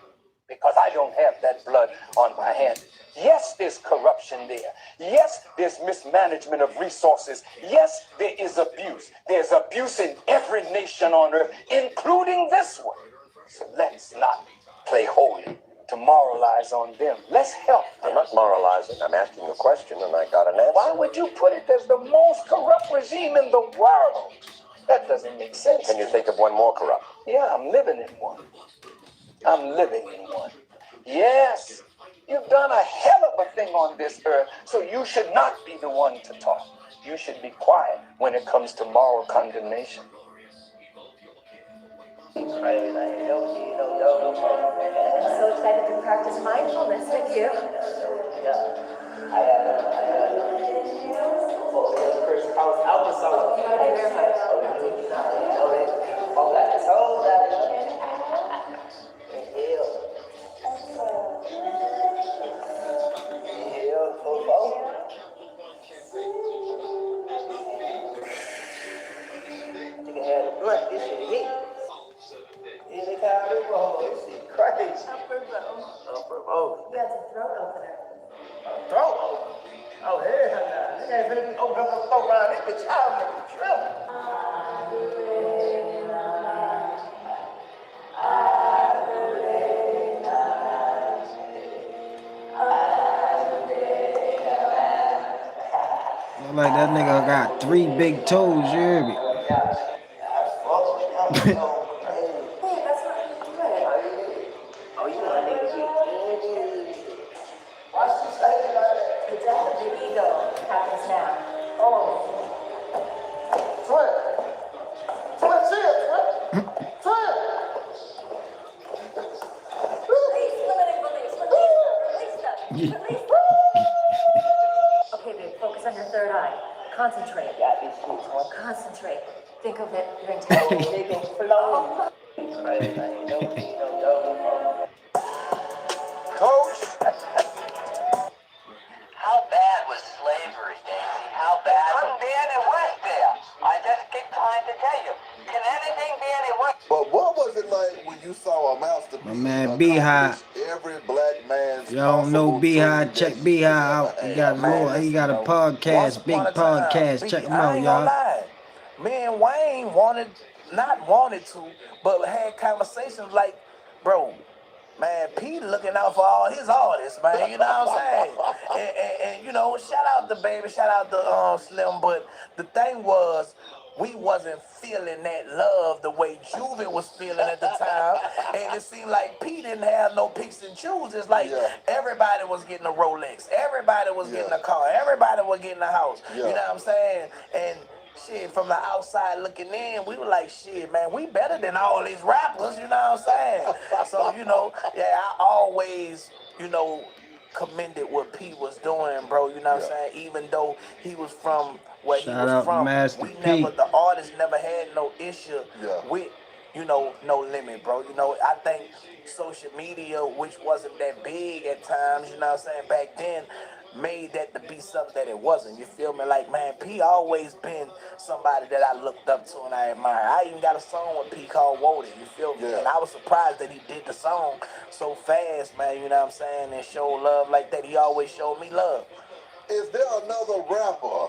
because I don't have that blood on my hands. Yes, there's corruption there. Yes, there's mismanagement of resources. Yes, there is abuse. There's abuse in every nation on earth, including this one. So let's not play holy to moralize on them. Let's help them. I'm not moralizing. I'm asking a question, and I got an answer. Why would you put it as the most corrupt regime in the world? That doesn't make sense. Can you think of one more corrupt? Yeah, I'm living in one. I'm living in one. Yes, you've done a hell of a thing on this earth, so you should not be the one to talk. You should be quiet when it comes to moral condemnation. I'm so excited to practice mindfulness with you. You got some throat opener. Throat opener? Oh, hell nah. Nigga ain't finna open up my throat around this bitch. I'll make you tremble. Look like that nigga got 3 big toes, you hear me? Okay, babe, focus on your third eye. Concentrate. Concentrate. Think of it. Your entire Coach? How bad was slavery, Daisy? How bad? Couldn't be any worse there. I just keep trying to tell you. Can anything be any worse? But what was it like when you saw a masterpiece? My man Beehive. Every black man's Y'all don't know Beehive, check Beehive out. He got a podcast, big podcast. Check him out, y'all. Me and Wayne wanted to, but had conversations like, bro, man, Pete looking out for all his artists, man. You know what I'm saying? And you know, shout out to Baby, shout out to Slim. But the thing was, we wasn't feeling that love the way Juvie was feeling at the time. And it seemed like Pete didn't have no picks and choose. It's like everybody was getting a Rolex. Everybody was getting a car. Everybody was getting a house. You know what I'm saying? And shit, from the outside looking in, we were like, shit, man, we better than all these rappers, you know what I'm saying? So, you know, I always, you know, commended what P was doing, bro, you know what I'm saying? Even though he was from where he was from, the artist never had no issue with, you know, No Limit, bro. You know, I think social media, which wasn't that big at times, you know what I'm saying, back then, made that to be something that it wasn't. You feel me? Like, man, P always been somebody that I looked up to and I admire. I even got a song with P called Woden, you feel me? And I was surprised that he did the song so fast, man, you know what I'm saying, and show love like that. He always showed me love. Is there another rapper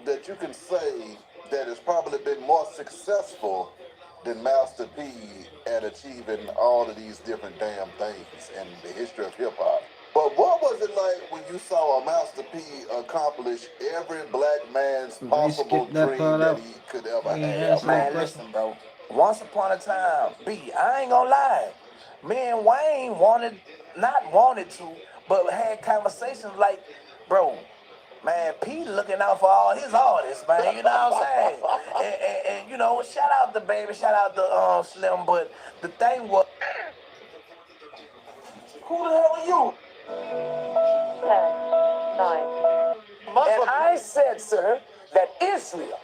that you can say that has probably been more successful than Master P at achieving all of these different damn things in the history of hip hop. But what was it like when you saw a Master P accomplish every black man's possible dream that he could ever have? Man, listen, bro. Once upon a time, I ain't gonna lie. Me and Wayne not wanted to, but had conversations like, bro, man, P looking out for all his artists, man. You know what I'm saying? And you know, shout out to Baby, shout out to Slim. But the thing was, who the hell are you? 10, 9. And I said, sir, that Israel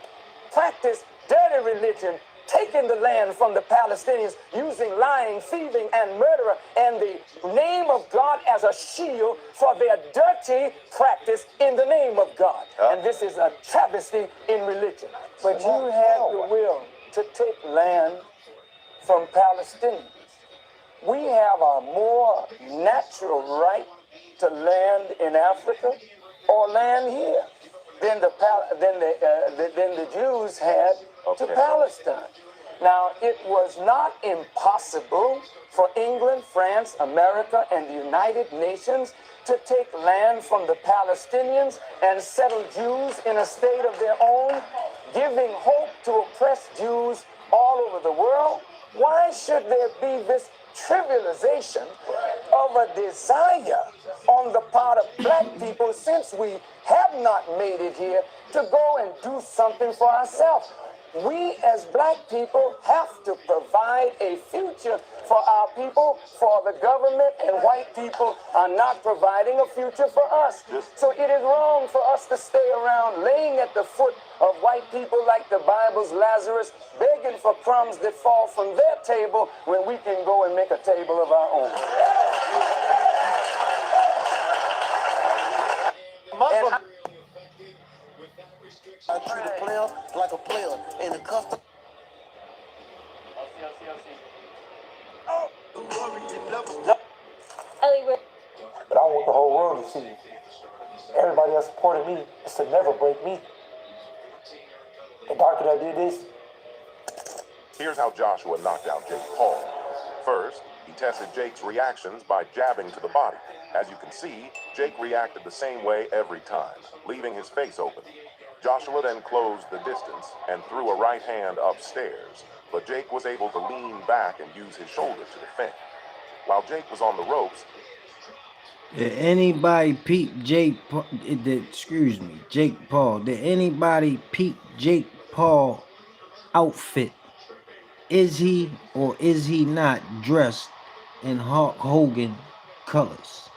practiced dirty religion, taking the land from the Palestinians, using lying, thieving, and murder, and the name of God as a shield for their dirty practice in the name of God. And this is a travesty in religion. But you had the will to take land from Palestinians. We have a more natural right to land in Africa or land here than the Jews had to Palestine. Now, it was not impossible for England, France, America, and the United Nations to take land from the Palestinians and settle Jews in a state of their own, giving hope to oppressed Jews all over the world. Why should there be this trivialization of a desire on the part of black people, since we have not made it here, to go and do something for ourselves? We as black people have to provide a future for our people, for the government, and white people are not providing a future for us. So it is wrong for us to stay around laying at the foot of white people like the Bible's Lazarus, begging for crumbs that fall from their table when we can go and make a table of our own. I treat a player like a player in the custom. But I want the whole world to see. Everybody that supported me is to never break me. The darker that did this. Here's how Joshua knocked out Jake Paul. First, he tested Jake's reactions by jabbing to the body. As you can see, Jake reacted the same way every time, leaving his face open. Joshua then closed the distance and threw a right hand upstairs, but Jake was able to lean back and use his shoulder to defend. While Jake was on the ropes, did anybody peep Jake Paul? Jake Paul. Did anybody peep Jake Paul outfit? Is he or is he not dressed in Hulk Hogan colors?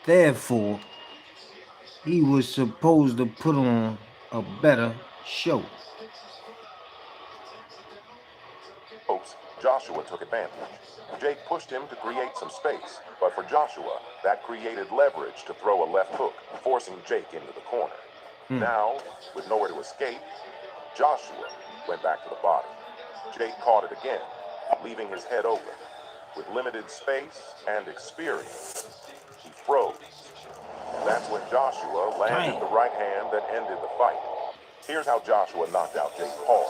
Therefore, he was supposed to put on a better show. Joshua took advantage. Jake pushed him to create some space, but for Joshua, that created leverage to throw a left hook, forcing Jake into the corner. Now, with nowhere to escape, Joshua went back to the body. Jake caught it again, leaving his head open. With limited space and experience, he froze. That's when Joshua landed the right hand that ended the fight. Here's how Joshua knocked out Jake Paul.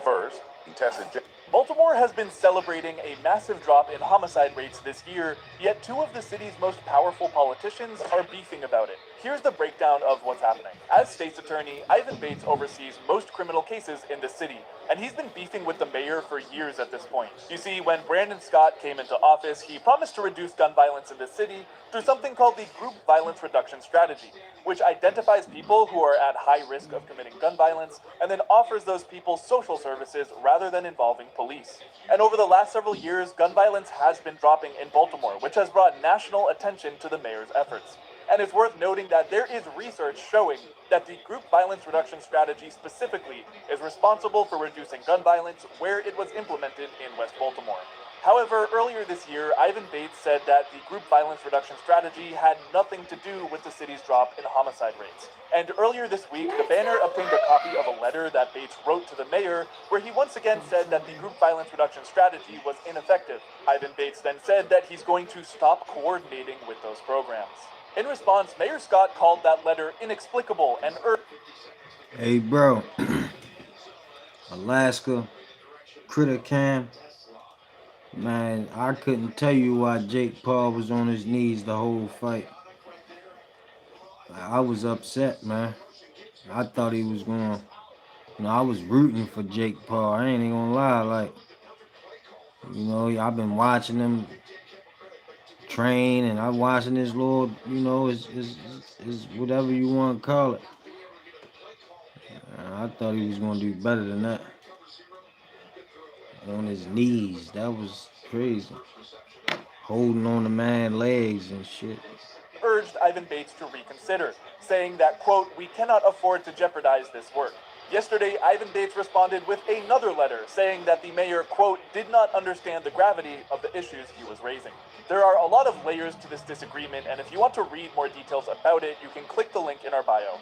First, he tested Jake. Baltimore has been celebrating a massive drop in homicide rates this year, yet two of the city's most powerful politicians are beefing about it. Here's the breakdown of what's happening. As state's attorney, Ivan Bates oversees most criminal cases in the city, and he's been beefing with the mayor for years at this point. You see, when Brandon Scott came into office, he promised to reduce gun violence in the city through something called the Group Violence Reduction Strategy, which identifies people who are at high risk of committing gun violence and then offers those people social services rather than involving police. And over the last several years, gun violence has been dropping in Baltimore, which has brought national attention to the mayor's efforts. And it's worth noting that there is research showing that the Group Violence Reduction Strategy specifically is responsible for reducing gun violence where it was implemented in West Baltimore. However, earlier this year, Ivan Bates said that the Group Violence Reduction Strategy had nothing to do with the city's drop in homicide rates. And earlier this week, the Banner obtained a copy of a letter that Bates wrote to the mayor, where he once again said that the Group Violence Reduction Strategy was ineffective. Ivan Bates then said that he's going to stop coordinating with those programs. In response, Mayor Scott called that letter inexplicable and Hey, bro. Alaska, Critter Cam. Man, I couldn't tell you why Jake Paul was on his knees the whole fight. I was upset, man. I thought he was going. I was rooting for Jake Paul. I ain't even gonna lie. Like, I've been watching him train, and I'm watching this little, is whatever you want to call it. I thought he was gonna do better than that. On his knees, that was crazy. Holding on the man's legs and shit. Urged Ivan Bates to reconsider, saying that, quote, "We cannot afford to jeopardize this work." Yesterday, Ivan Bates responded with another letter saying that the mayor, quote, "did not understand the gravity of the issues he was raising." There are a lot of layers to this disagreement, and if you want to read more details about it, you can click the link in our bio.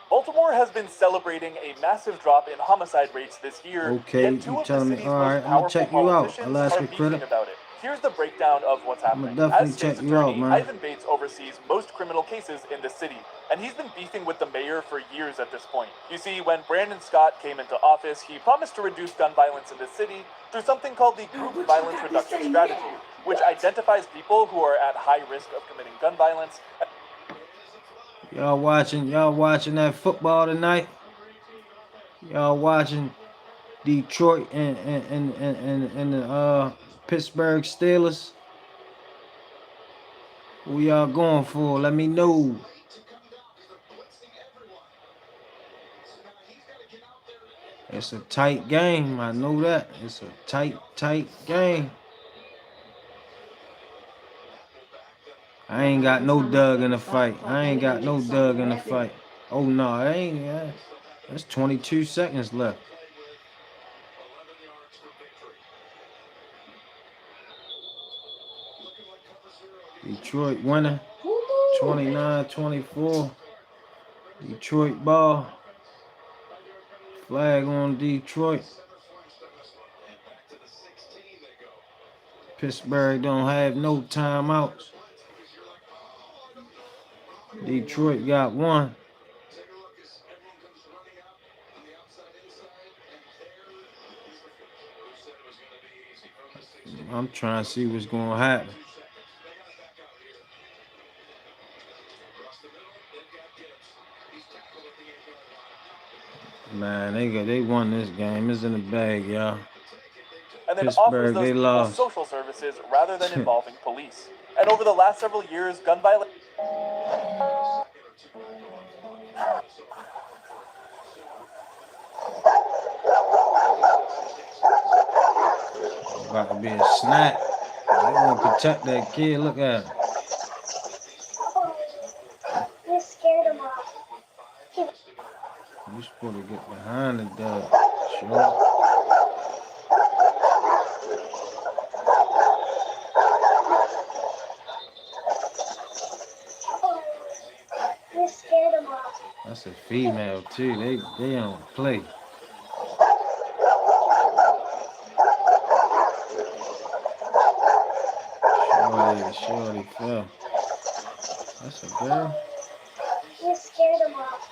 Baltimore has been celebrating a massive drop in homicide rates this year, Okay, yet two you of the telling me, city's all most right, I'm gonna powerful check you out, politicians Alaska are beefing Critter. about it. Here's the breakdown of what's happening. I'ma definitely As state's check you out, attorney, man. Ivan Bates oversees most criminal cases in the city, and he's been beefing with the mayor for years at this point. You see, when Brandon Scott came into office, he promised to reduce gun violence in the city through something called the Group Violence Reduction Strategy, which identifies people who are at high risk of committing gun violence. Y'all watching that football tonight? Y'all watching Detroit and the Pittsburgh Steelers? Who y'all going for? Let me know. It's a tight game. I know that. It's a tight game. I ain't got no Doug in the fight. Oh no, it ain't. Yeah. That's 22 seconds left. Detroit winning 29-24. Detroit ball. Flag on Detroit. Pittsburgh don't have no timeouts. Detroit got one. I'm trying to see what's going to happen. Man, they won this game. It's in the bag, y'all. And then offers Pittsburgh, those they people lost. social services rather than involving police. And over the last several years, gun violence... About to be a snap. They gonna protect that kid. Look at him. You scared him off. You supposed to get behind the dog. Sure. You scared him off. That's a female too. They don't play. Shorty fell. That's a girl. You scared him off.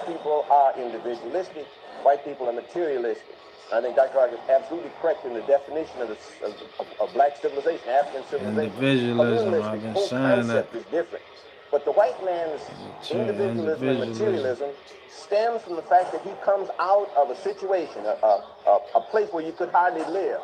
People are individualistic. White people are materialistic. I think Dr. Clark is absolutely correct in the definition of black civilization, African civilization. Individualism, I've been saying that. Is different. But the white man's individualism and materialism stems from the fact that he comes out of a situation, a place where you could hardly live.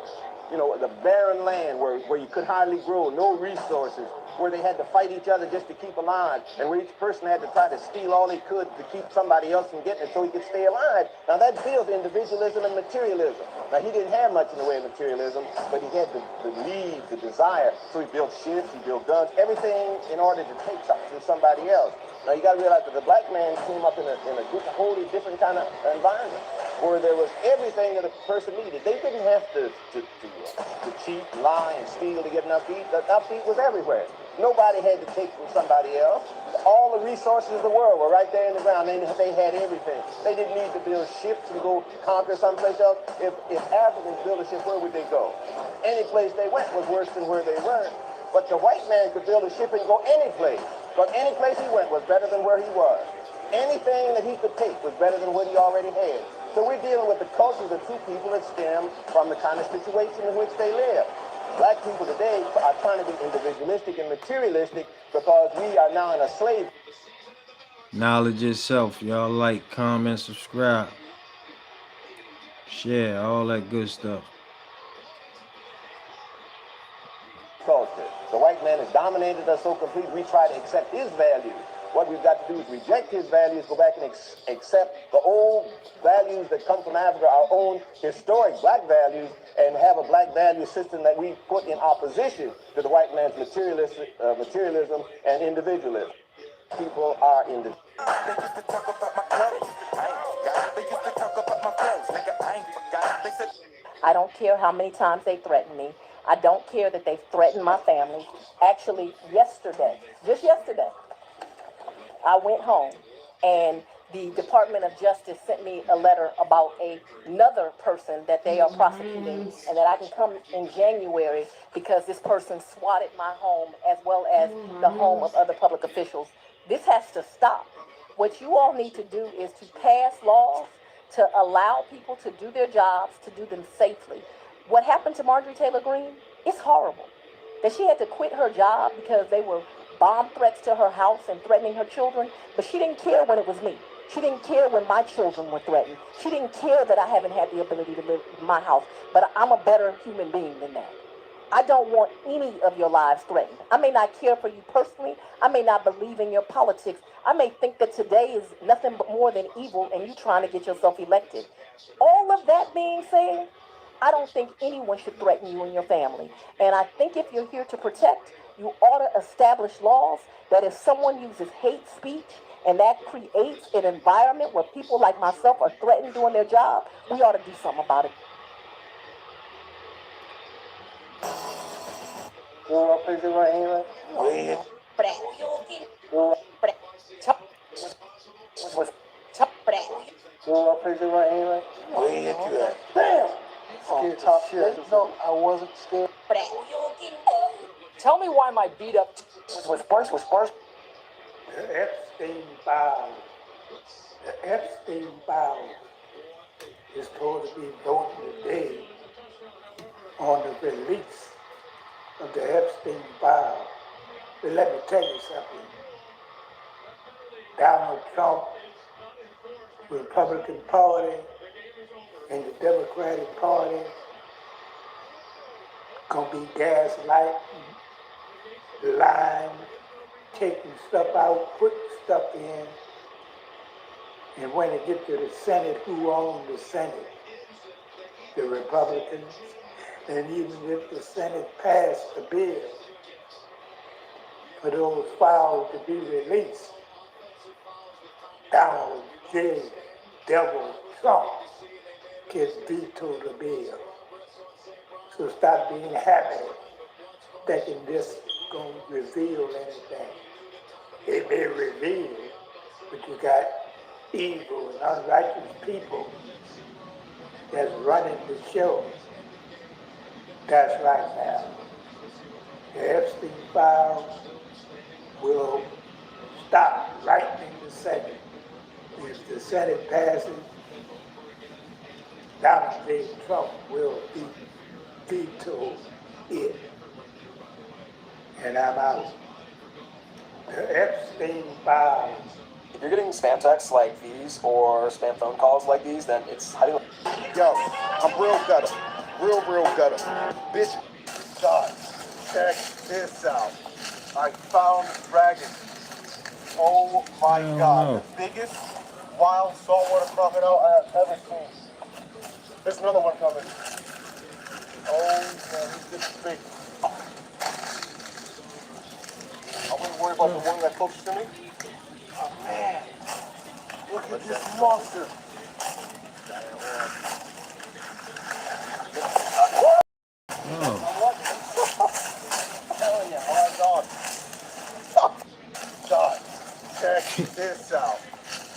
You know, the barren land where you could hardly grow, no resources, where they had to fight each other just to keep alive, and where each person had to try to steal all he could to keep somebody else from getting it so he could stay alive. Now that builds individualism and materialism. Now he didn't have much in the way of materialism, but he had the need, the desire, so he built ships, he built guns, everything in order to take something from somebody else. Now you got to realize that the black man came up in a wholly different kind of environment, where there was everything that a person needed. They didn't have to cheat, lie, and steal to get enough to eat. Enough to eat was everywhere. Nobody had to take from somebody else. All the resources of the world were right there in the ground. They had everything. They didn't need to build ships and go conquer someplace else. If Africans built a ship, where would they go? Any place they went was worse than where they were. But the white man could build a ship and go any place. But any place he went was better than where he was. Anything that he could take was better than what he already had. So we're dealing with the cultures of two people that stem from the kind of situation in which they live. Black people today are trying to be individualistic and materialistic because we are now in a slave. Knowledge itself. Y'all like, comment, subscribe, share, all that good stuff. Culture. The white man has dominated us so completely, we try to accept his values. What we've got to do is reject his values, go back and accept the old values that come from Africa, our own historic black values, and have a black value system that we put in opposition to the white man's materialism and individualism. People are individuals. I don't care how many times they threaten me. I don't care that they threatened my family. Actually, yesterday, just yesterday, I went home and the Department of Justice sent me a letter about another person that they are prosecuting and that I can come in January because this person swatted my home as well as the home of other public officials. This has to stop. What you all need to do is to pass laws to allow people to do their jobs, to do them safely. What happened to Marjorie Taylor Greene? It's horrible. That she had to quit her job because they were bomb threats to her house and threatening her children, but she didn't care when it was me. She didn't care when my children were threatened. She didn't care that I haven't had the ability to live in my house, but I'm a better human being than that. I don't want any of your lives threatened. I may not care for you personally. I may not believe in your politics. I may think that today is nothing but more than evil and you trying to get yourself elected. All of that being said, I don't think anyone should threaten you and your family. And I think if you're here to protect, you ought to establish laws that if someone uses hate speech and that creates an environment where people like myself are threatened doing their job, we ought to do something about it. You want to place it right here? You want to place it right here? Where you at? Damn! Oh, top shit. No, I wasn't scared. Tell me why my beat up was first. The Epstein file. The Epstein file is supposed to be voting today on the release of the Epstein file. But let me tell you something. Donald Trump, Republican Party, and the Democratic Party gonna be gaslighting, lying, taking stuff out, putting stuff in. And when it gets to the Senate, who owns the Senate? The Republicans. And even if the Senate passed the bill for those files to be released, Donald J. Devil Trump can veto the bill. So stop being happy thinking this gonna reveal anything. It may reveal, but you got evil and unrighteous people that's running the show. That's right now. The Epstein file will stop right in the Senate. If the Senate passes, Donald J. Trump will veto it. And I'm out. The Epstein file. If you're getting spam texts like these or spam phone calls like these, then it's highly. Yo, I'm real gutter. Real gutter. Bitch, God, check this out. I found dragon. Oh my God. The biggest wild saltwater crocodile I have ever seen. There's another one coming. Oh man, he's this big. I wouldn't worry about the one that closest to me. Oh man. Look at this monster. God, check this out.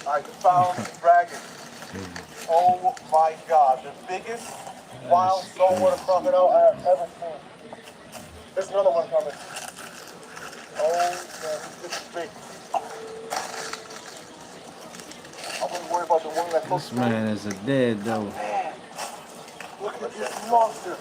I found a dragon. Oh my God, the biggest wild saltwater crocodile I have ever seen. There's another one coming. Oh man, this is big. I wouldn't worry about the one that folks. This man is a dead though. Look at this monster.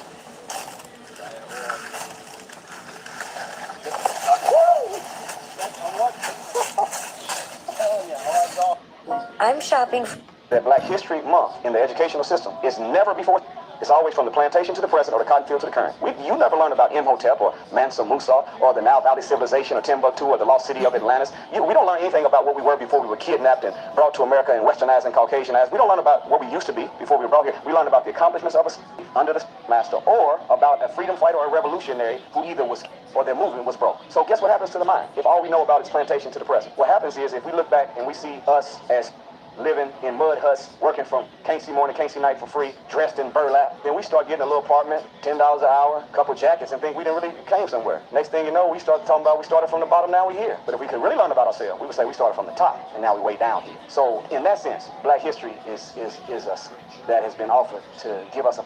I'm shopping. That Black History Month in the educational system is never before. It's always from the plantation to the present or the cotton field to the current. You never learn about Imhotep or Mansa Musa or the Nile Valley Civilization or Timbuktu or the lost city of Atlantis. We don't learn anything about what we were before we were kidnapped and brought to America and westernized and Caucasianized. We don't learn about what we used to be before we were brought here. We learn about the accomplishments of us under the master or about a freedom fighter or a revolutionary who either was or their movement was broke. So guess what happens to the mind? If all we know about is plantation to the present. What happens is if we look back and we see us as living in mud huts, working from can't see morning, can't see night for free, dressed in burlap. Then we start getting a little apartment, $10 an hour, a couple jackets, and think we didn't really came somewhere. Next thing you know, we start talking about we started from the bottom, now we're here. But if we could really learn about ourselves, we would say we started from the top, and now we're way down here. So in that sense, Black history is us that has been offered to give us a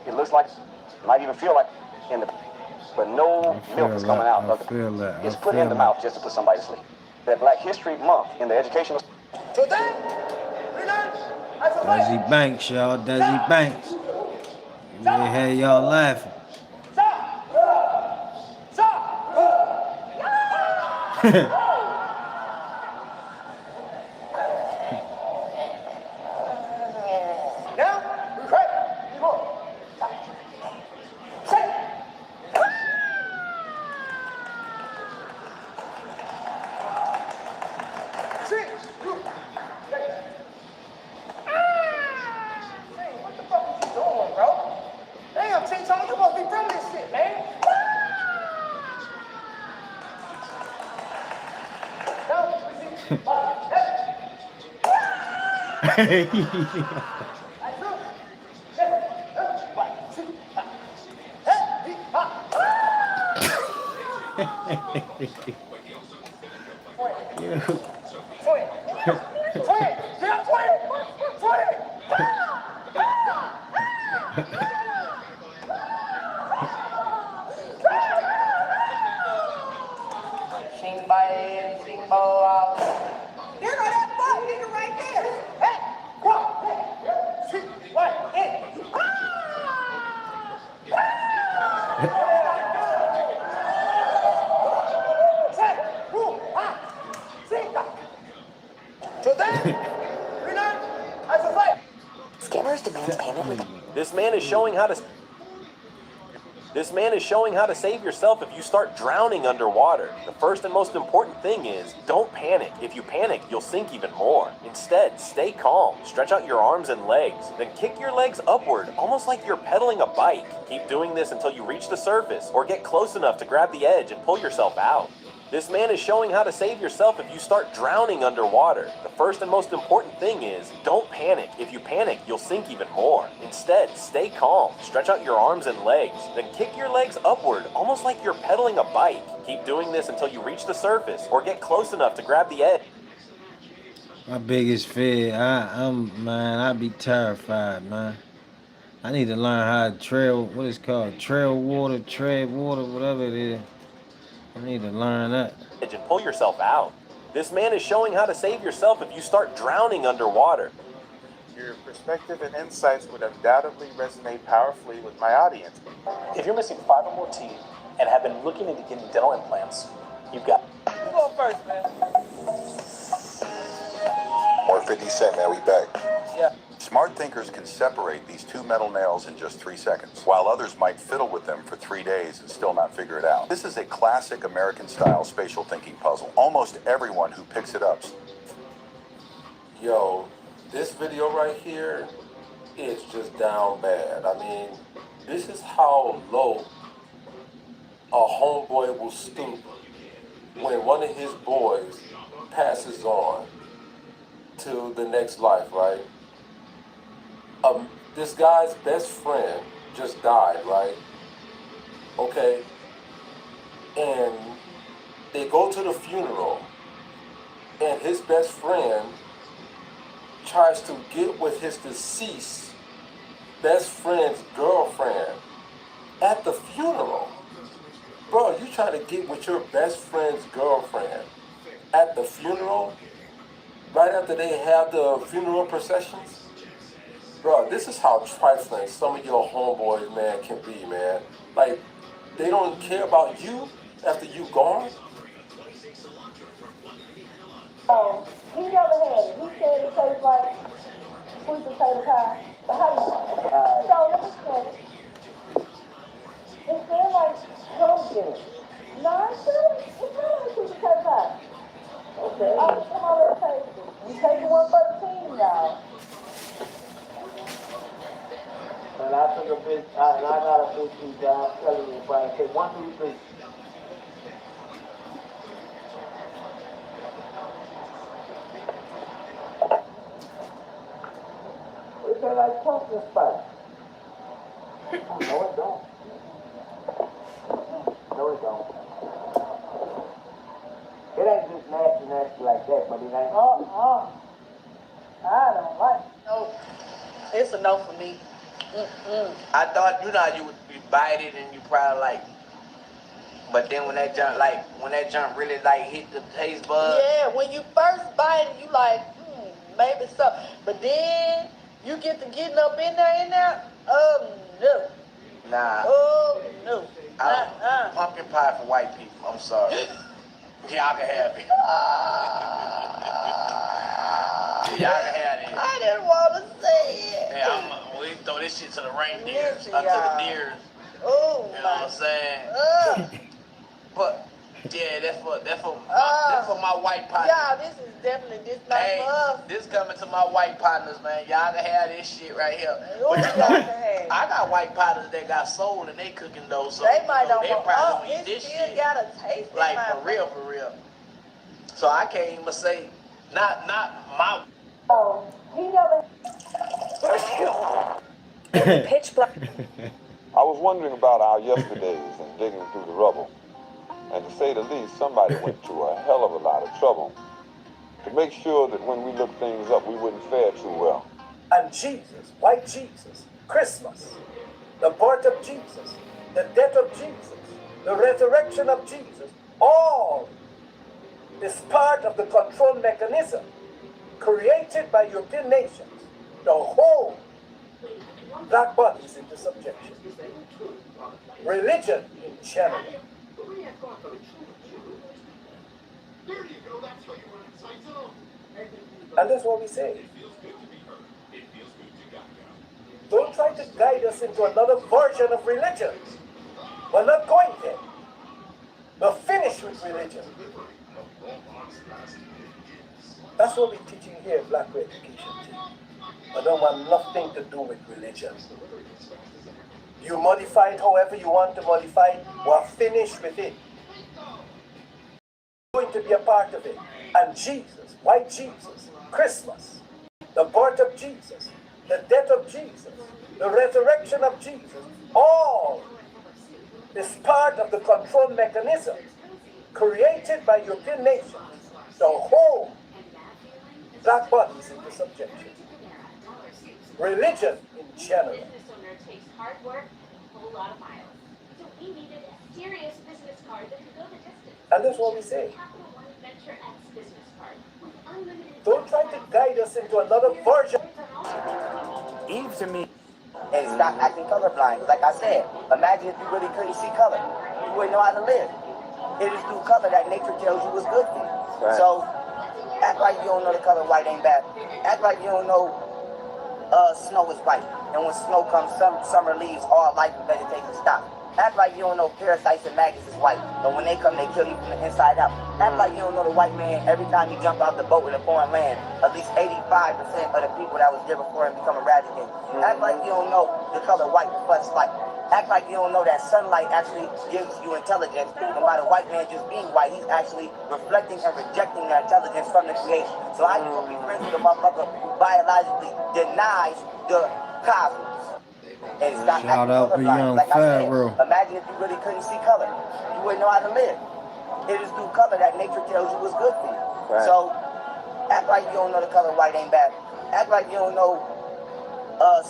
it looks like, might even feel like in the, but no milk is coming out of it. It's put in the mouth just to put somebody to sleep. That Black History Month in the educational. Today, we learn as a Desi Banks, y'all. Desi Banks. We had y'all laughing. Now, we pray. What the fuck is you doing, bro? Damn, T-Tone, you must be from this shit, man. Scammers demands payment with This man is showing how to save yourself if you start drowning underwater. The first and most important thing is don't panic. If you panic, you'll sink even more. Instead, stay calm. Stretch out your arms and legs. Then kick your legs upward, almost like you're pedaling a bike. Keep doing this until you reach the surface or get close enough to grab the edge and pull yourself out. This man is showing how to save yourself if you start drowning underwater. The first and most important thing is don't panic. If you panic, you'll sink even more. Instead, stay calm. Stretch out your arms and legs. Then kick your legs upward, almost like you're pedaling a bike. Keep doing this until you reach the surface or get close enough to grab the edge. My biggest fear, I'd be terrified, man. I need to learn how to tread water, whatever it is. I need to learn that. And pull yourself out. This man is showing how to save yourself if you start drowning underwater. Your perspective and insights would undoubtedly resonate powerfully with my audience. If you're missing 5 or more teeth and have been looking into getting dental implants, you've got. You go first, man. More 50 Cent, man, we back. Yeah. Smart thinkers can separate these two metal nails in just 3 seconds, while others might fiddle with them for 3 days and still not figure it out. This is a classic American-style spatial thinking puzzle. Almost everyone who picks it up. Yo, this video right here is just down bad. I mean, this is how low a homeboy will stoop when one of his boys passes on to the next life, right? This guy's best friend just died, right? Okay. And they go to the funeral, and his best friend tries to get with his deceased best friend's girlfriend at the funeral. Bro, you trying to get with your best friend's girlfriend at the funeral? right after they have the funeral processions. Bro, this is how trifling some of your homeboys, man, can be, man. Like, they don't care about you after you gone. He never had it. He said it tastes like sweet potato pie. But how you so let me say it. It smells like pumpkin. No, it smells like sweet potato pie. Okay. Come on, let's taste it. We taking one for the team, y'all. And I took a big, and I got a big piece down. I'm telling you, Brian. Take 1, 2, 3. It tastes like pumpkin spice. No, it don't. No, it don't. It ain't just nasty like that, but it ain't. I don't like it. No. It's a no for me. I thought, you know, you would bite it and you probably like, but then when that junk really like hit the taste bud. Yeah, when you first bite it, you like, maybe so. But then you get to getting up in there, oh no. Nah. Oh no. Pumpkin pie for white people. I'm sorry. Y'all can have it. Y'all can have it. I didn't want to say it. Yeah, we throw this shit to the reindeers, to the deers. Oh, you know what I'm saying? But yeah, that's for my white partners. Y'all, this is definitely not for us. This coming to my white partners, man. Y'all can have this shit right here. What y'all can have? I got white partners that got soul and they cooking those. So they might not they want. probably don't eat this still shit. Got a taste. Like for real. So I can't even say not my. Oh, he never. Pitch black. I was wondering about our yesterdays and digging through the rubble. And to say the least, somebody went to a hell of a lot of trouble to make sure that when we looked things up, we wouldn't fare too well. And Jesus, white Jesus, Christmas, the birth of Jesus, the death of Jesus, the resurrection of Jesus, all is part of the control mechanism created by European nations. The whole black body is into subjection. Religion in general. And that's what we say. Don't try to guide us into another version of religion. We're not going there. We're finished with religion. That's what we're teaching here at Black Education Team. I don't want nothing to do with religion. You modify it however you want to modify it. We're finished with it. We're going to be a part of it. And Jesus, white Jesus, Christmas, the birth of Jesus, the death of Jesus, the resurrection of Jesus, all is part of the control mechanism created by European nations. The whole black body is into subjection. Religion in general. Hard work and a whole lot of miles. So we needed a serious business card that could go the distance. And that's what we say. Capital One Venture X business card with unlimited. Don't try to guide us into another version. Eve to me. And stop acting colorblind. Like I said, imagine if you really couldn't see color. You wouldn't know how to live. It is through color that nature tells you what's good for you. Right. So act like you don't know the color white ain't bad. Act like you don't know snow is white. And when snow comes, summer leaves, all life and vegetation stop. Act like you don't know parasites and maggots is white. But when they come, they kill you from the inside out. Act like you don't know the white man, every time you jump out the boat in a foreign land, at least 85% of the people that was there before him become eradicated. Act like you don't know the color white plus light. Act like you don't know that sunlight actually gives you intelligence. No matter white man just being white, he's actually reflecting and rejecting the intelligence from the creation. So how you gonna be friends with a motherfucker who biologically denies the cosmos? And stop shout out to Young Pharaoh. Imagine if you really couldn't see color. You wouldn't know how to live. It is through color that nature tells you what's good for you. Right. So act like you don't know the color white ain't bad. Act like you don't know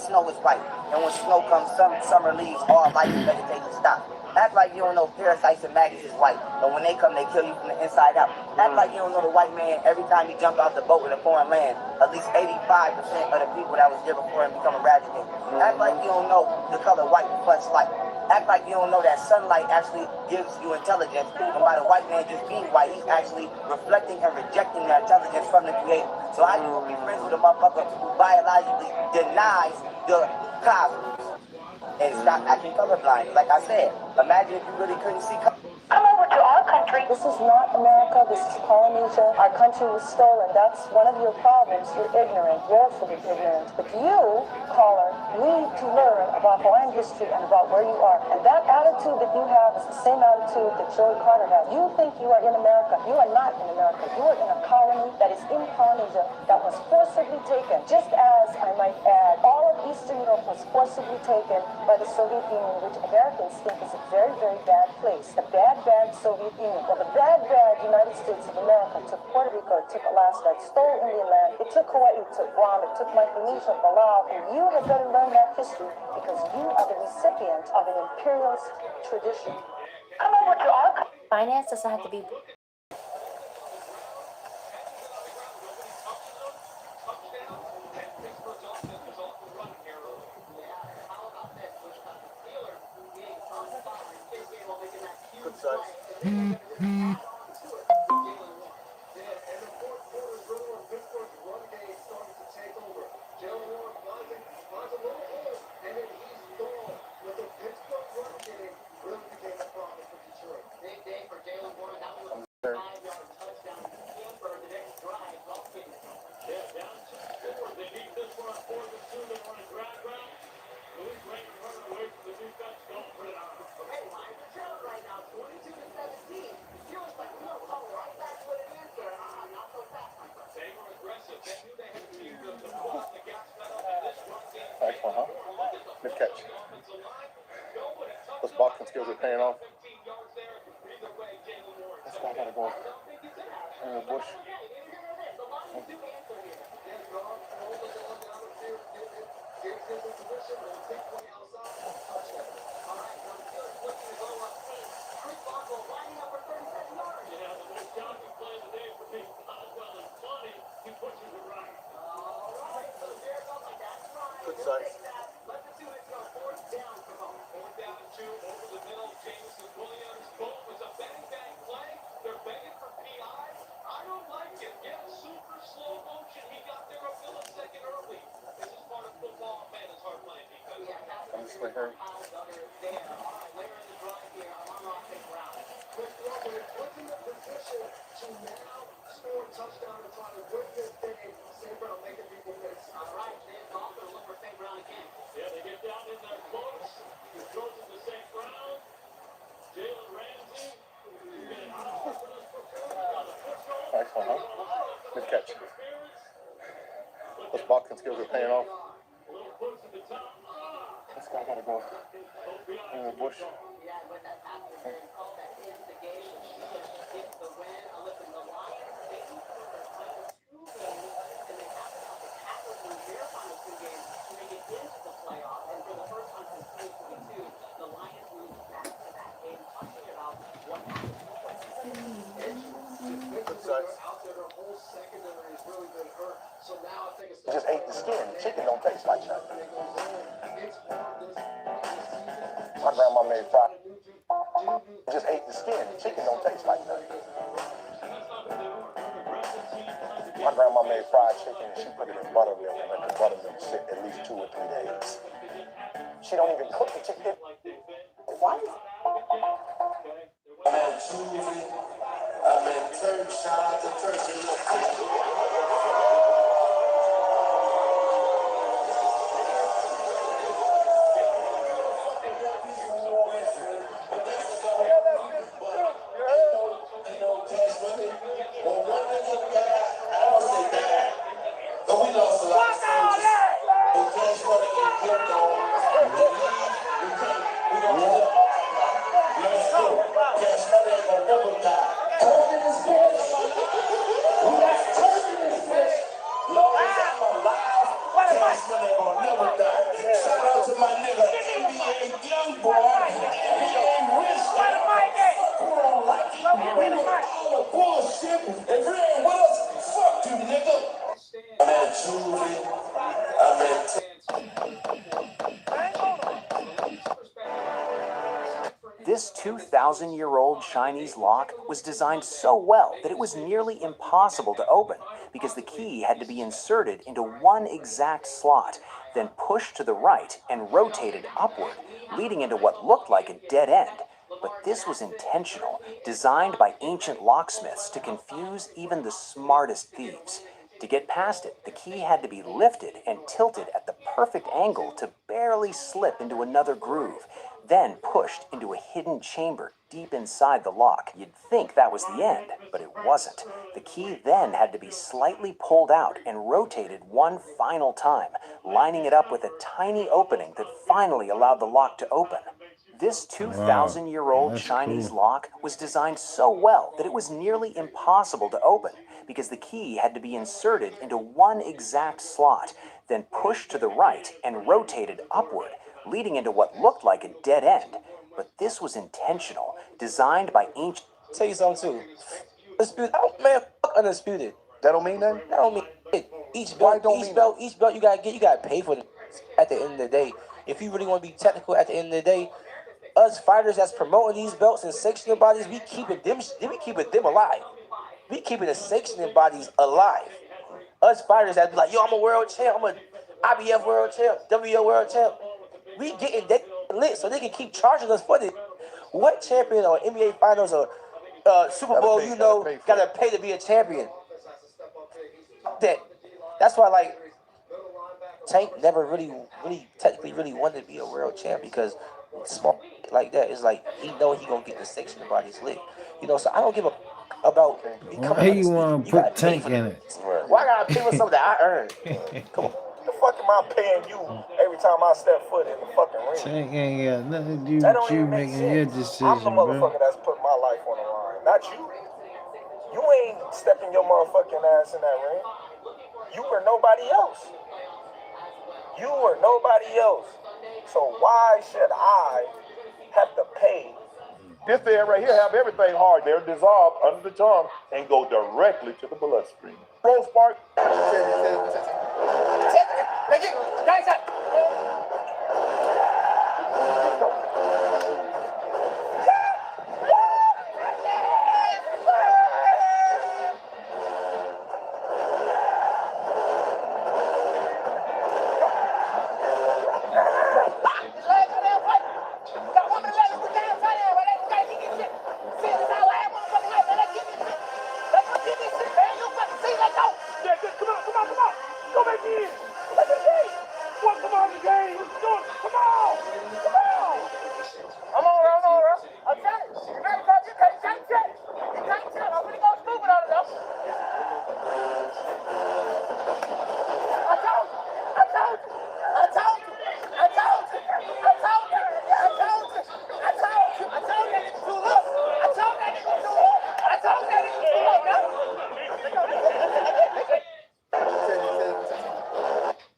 snow is white. And when snow comes, summer leaves, all life and vegetation stop. Act like you don't know parasites and maggots is white, but when they come, they kill you from the inside out. Act like you don't know the white man, every time he jumped off the boat in a foreign land, at least 85% of the people that was there before him become eradicated. Act like you don't know the color white reflects light. Act like you don't know that sunlight actually gives you intelligence. And by the white man just being white, he's actually reflecting and rejecting the intelligence from the creator. So how you gonna be friends with a motherfucker who biologically denies the cosmos and stop acting colorblind? Like I said, imagine if you really couldn't see color. Come over to our country. This is not America. This is Polynesia. Our country was stolen. That's one of your problems. You're ignorant, willfully ignorant. But you, caller, need to learn about Hawaiian history and about where you are. And that attitude that you have is the same attitude that Joey Carter has. You think you are in America. You are not in America. You are in a colony that is in Polynesia that was forcibly taken. Just as, I might add, all of Eastern Europe was forcibly taken by the Soviet Union, which Americans think is a very, very bad place. The bad Soviet Union. Well, the bad United States of America took Puerto Rico, it took Alaska, it stole Indian land, it took Hawaii, it took Guam, it took Micronesia, Palau, and you had better learn that history because you are the recipient of an imperialist tradition. Come over to our country. Finance doesn't have to be. Nice one, huh? Good catch. Those boxing skills are paying off. This guy gotta go in the bush. Good size. I'm just like her. Nice one, huh? Good catch. Those boxing skills are paying off. This guy gotta go in the bush. Good size. You just ate the skin. Chicken don't taste like that. My grandma made fried. You just ate the skin. Chicken don't taste like that. My grandma made fried chicken and she put it in buttermilk and let the buttermilk sit at least 2 or 3 days. She don't even cook the chicken. Why? I'm in turn shot to turkey. Let's go. 2,000-year-old Chinese lock was designed so well that it was nearly impossible to open because the key had to be inserted into one exact slot, then pushed to the right and rotated upward, leading into what looked like a dead end. But this was intentional, designed by ancient locksmiths to confuse even the smartest thieves. To get past it, the key had to be lifted and tilted at the perfect angle to barely slip into another groove, then pushed into a hidden chamber deep inside the lock. You'd think that was the end, but it wasn't. The key then had to be slightly pulled out and rotated one final time, lining it up with a tiny opening that finally allowed the lock to open. This 2,000-year-old Chinese lock was designed so well that it was nearly impossible to open because the key had to be inserted into one exact slot, then pushed to the right and rotated upward, leading into what looked like a dead end. But this was intentional, designed by ancient... Tell you something too. Undisputed, man, fuck Undisputed. That don't mean nothing? That don't mean it. Each belt you gotta pay for it at the end of the day. If you really want to be technical at the end of the day, us fighters that's promoting these belts and sanctioning bodies, we keeping them alive. We keeping the sanctioning bodies alive. Us fighters that be like, yo, I'm a world champ, I'm a IBF world champ, WO world champ. We getting that lit so they can keep charging us for this. What champion or NBA finals or Super Bowl, gotta pay to be a champion? That's why, like, Tank never really technically wanted to be a world champ because small like that is like he know he gonna get the section of bodies lit. So I don't give a about becoming. Why you want to put Tank in it? Why I gotta pay for something that I earned? Come on. The fuck am I paying you every time I step foot in the fucking ring? Tank ain't got nothing to do with you making your decision, I'm the motherfucker that's putting my life on the line, not you. You ain't stepping your motherfucking ass in that ring. You were nobody else. You were nobody else. So why should I have to pay? This there right here have everything hard there, dissolve under the tongue and go directly to the bloodstream. Rose Park.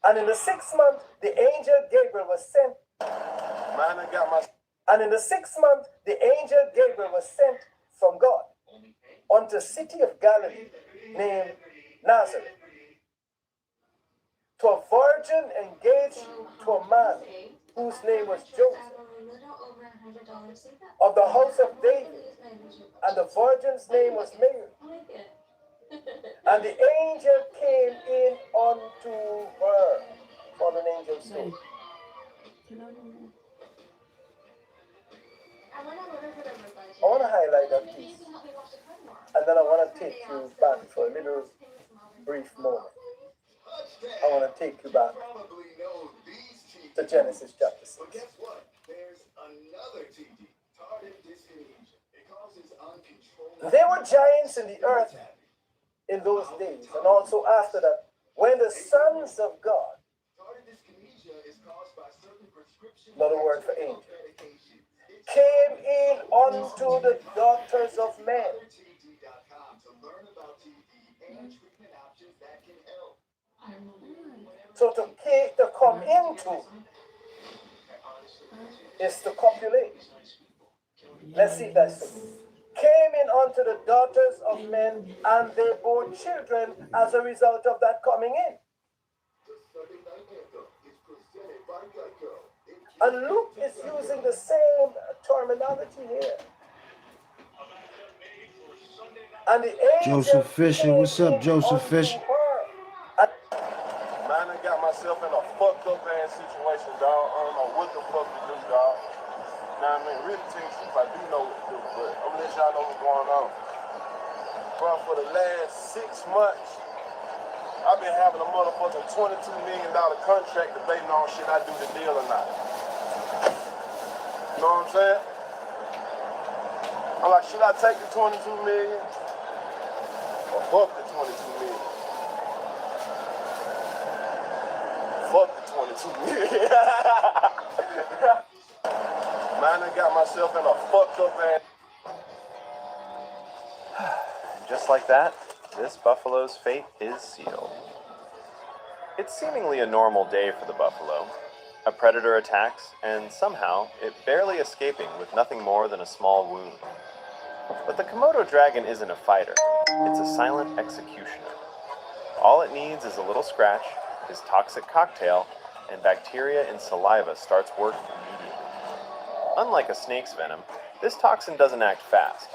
And in the 6th month, the angel Gabriel was sent. And in the 6th month, the angel Gabriel was sent from God unto a city of Galilee named Nazareth to a virgin engaged to a man whose name was Joseph of the house of David, and the virgin's name was Mary. And the angel came in unto her. For an angel so. I want to highlight that piece. And then I want to take you back for a little brief moment. I want to take you back to Genesis chapter 6. There were giants in the earth in those days, and also after that, when the sons of God, another word for angel, came in unto the daughters of men. So to come into is to copulate. Let's see if that's so. Came in unto the daughters of men, and they bore children as a result of that coming in. And Luke is using the same terminology here. And the angel Joseph Fisher, what's up, Joseph Fisher? Man, I got myself in a fucked up ass situation, dog. I don't know what the fuck to do, dog. Now, I mean, really tell you if I do know what to do, but I'm gonna let y'all know what's going on. Bro, for the last 6 months, I've been having a motherfucking $22 million contract debating on shit I do the deal or not. You know what I'm saying? I'm like, should I take the 22 million or fuck the 22 million? Fuck the 22 million. Man, I got myself in a fucked up ass. Just like that, this buffalo's fate is sealed. It's seemingly a normal day for the buffalo. A predator attacks, and somehow, it barely escaping with nothing more than a small wound. But the Komodo dragon isn't a fighter. It's a silent executioner. All it needs is a little scratch, his toxic cocktail, and bacteria in saliva starts working immediately. Unlike a snake's venom, this toxin doesn't act fast.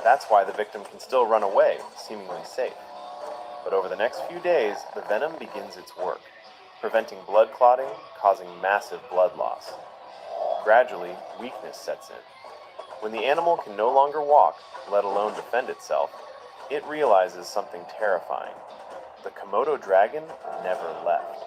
That's why the victim can still run away, seemingly safe. But over the next few days, the venom begins its work, preventing blood clotting, causing massive blood loss. Gradually, weakness sets in. When the animal can no longer walk, let alone defend itself, it realizes something terrifying. The Komodo dragon never left.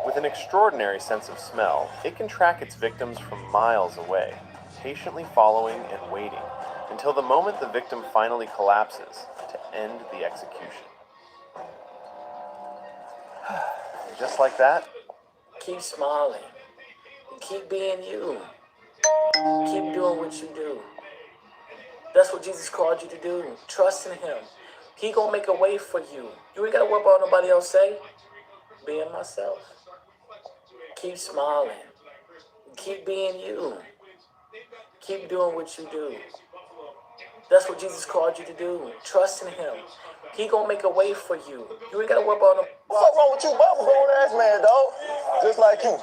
With an extraordinary sense of smell, it can track its victims from miles away, patiently following and waiting, until the moment the victim finally collapses to end the execution. Just like that, Keep smiling. Keep being you. Keep doing what you do. That's what Jesus called you to do. Trust in him. He gonna make a way for you. You ain't gotta worry about what nobody else say. Being myself. Keep smiling. Keep being you. Keep doing what you do. That's what Jesus called you to do. Trust in him. He gonna make a way for you. You ain't gotta worry about him. What's wrong with you, Bubba? Grown ass man, dog. Just like you.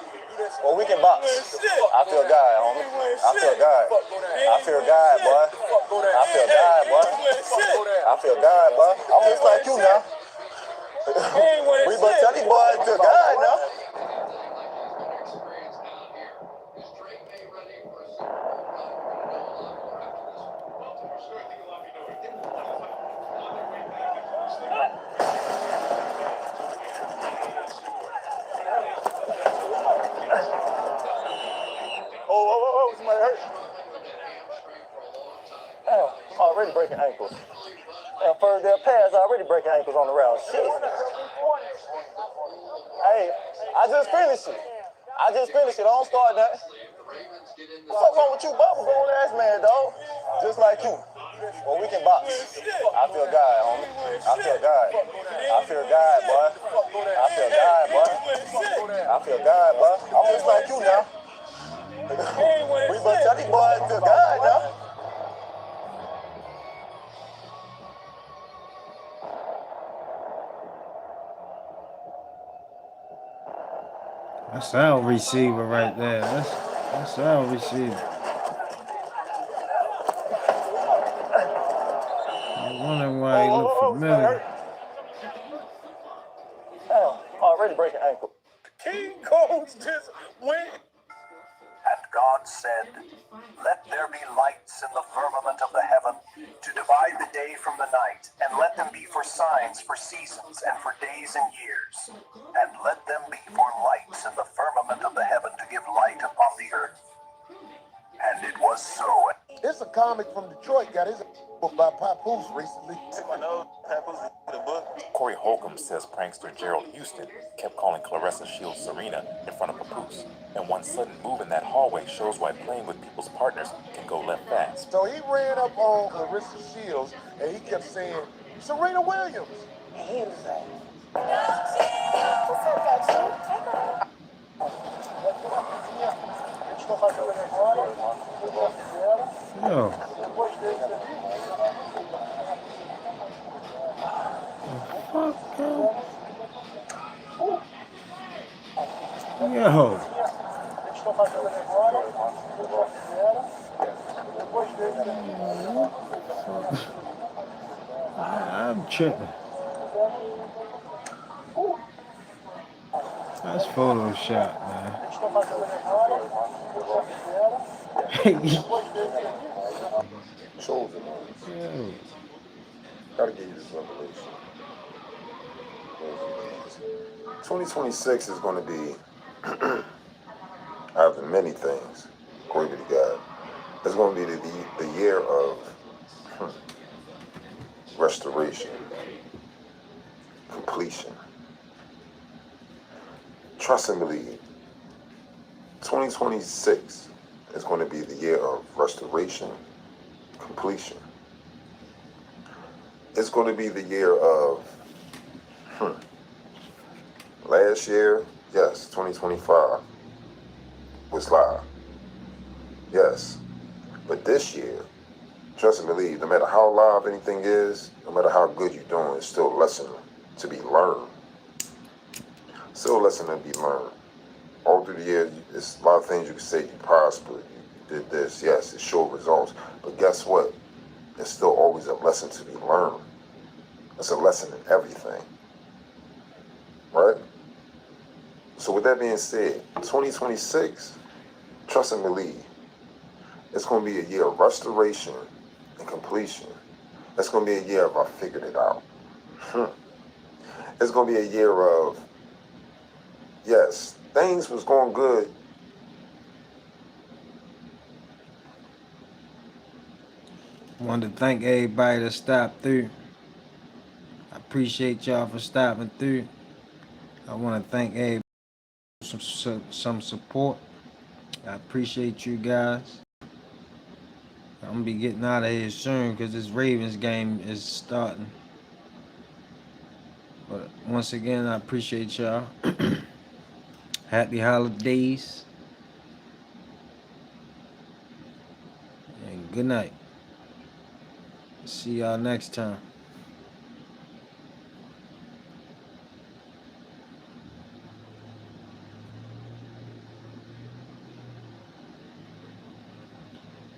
Well, we can box. I feel God, homie. I feel God. I feel God, boy. I feel God, boy. I feel God, boy. I'm just like you now. We but tell these boys to God now. Oh, somebody hurt. Damn, I'm already breaking ankles. Damn, first day of pass, already breaking ankles on the route. Shit. Hey, I just finished it. I don't start that. What's wrong with you, Bubba? Grown ass man, dog. Just like you. Well, we can box. I feel God, homie. I feel God. I feel God, boy. I feel God, boy. I feel God, boy. I'm just like you now. We but tell these boys to God now. That's our receiver right there. That's our receiver. I'm wondering why he look familiar. Damn, already breaking ankle. King Combs just went. And God said, "Let there be lights in the firmament of the heaven to divide the day from the night, and let them be for signs, for seasons, and for days and years. And let them be for lights in the firmament of the heaven to give light upon the earth." And it was so. It's a comic from Detroit, got his book by Papoose recently. Corey Holcomb says prankster Gerald Houston kept calling Clarissa Shields Serena in front of Papoose, and one sudden move in that hallway shows why playing with people's partners can go left fast. So he ran up on Clarissa Shields and he kept saying, "Serena Williams." And he was like, "What's up, Patrick? Yo. Fuck, yo. tripping. That's Photoshop, man. Chosen ones. Yo. Gotta give you this revelation. 2026 is going to be, out of many things, glory be to God, it's going to be the year of restoration, completion. Trust and believe. 2026 is going to be the year of restoration, completion. It's going to be the year of, last year, yes, 2025 was live. Yes. But this year, trust and believe, no matter how live anything is, no matter how good you're doing, it's still a lesson to be learned. Still a lesson to be learned. All through the years, there's a lot of things you can say. You prospered, you did this, yes, it showed results. But guess what? There's still always a lesson to be learned. It's a lesson in everything. Right? So with that being said, 2026, trust and believe, it's going to be a year of restoration and completion. It's going to be a year of I figured it out. It's going to be a year of, yes, things was going good. Wanted to thank everybody that stopped through. I appreciate y'all for stopping through. I want to thank everybody for some support. I appreciate you guys. I'm gonna be getting out of here soon because this Ravens game is starting. But once again, I appreciate y'all. Happy holidays. And good night. See y'all next time.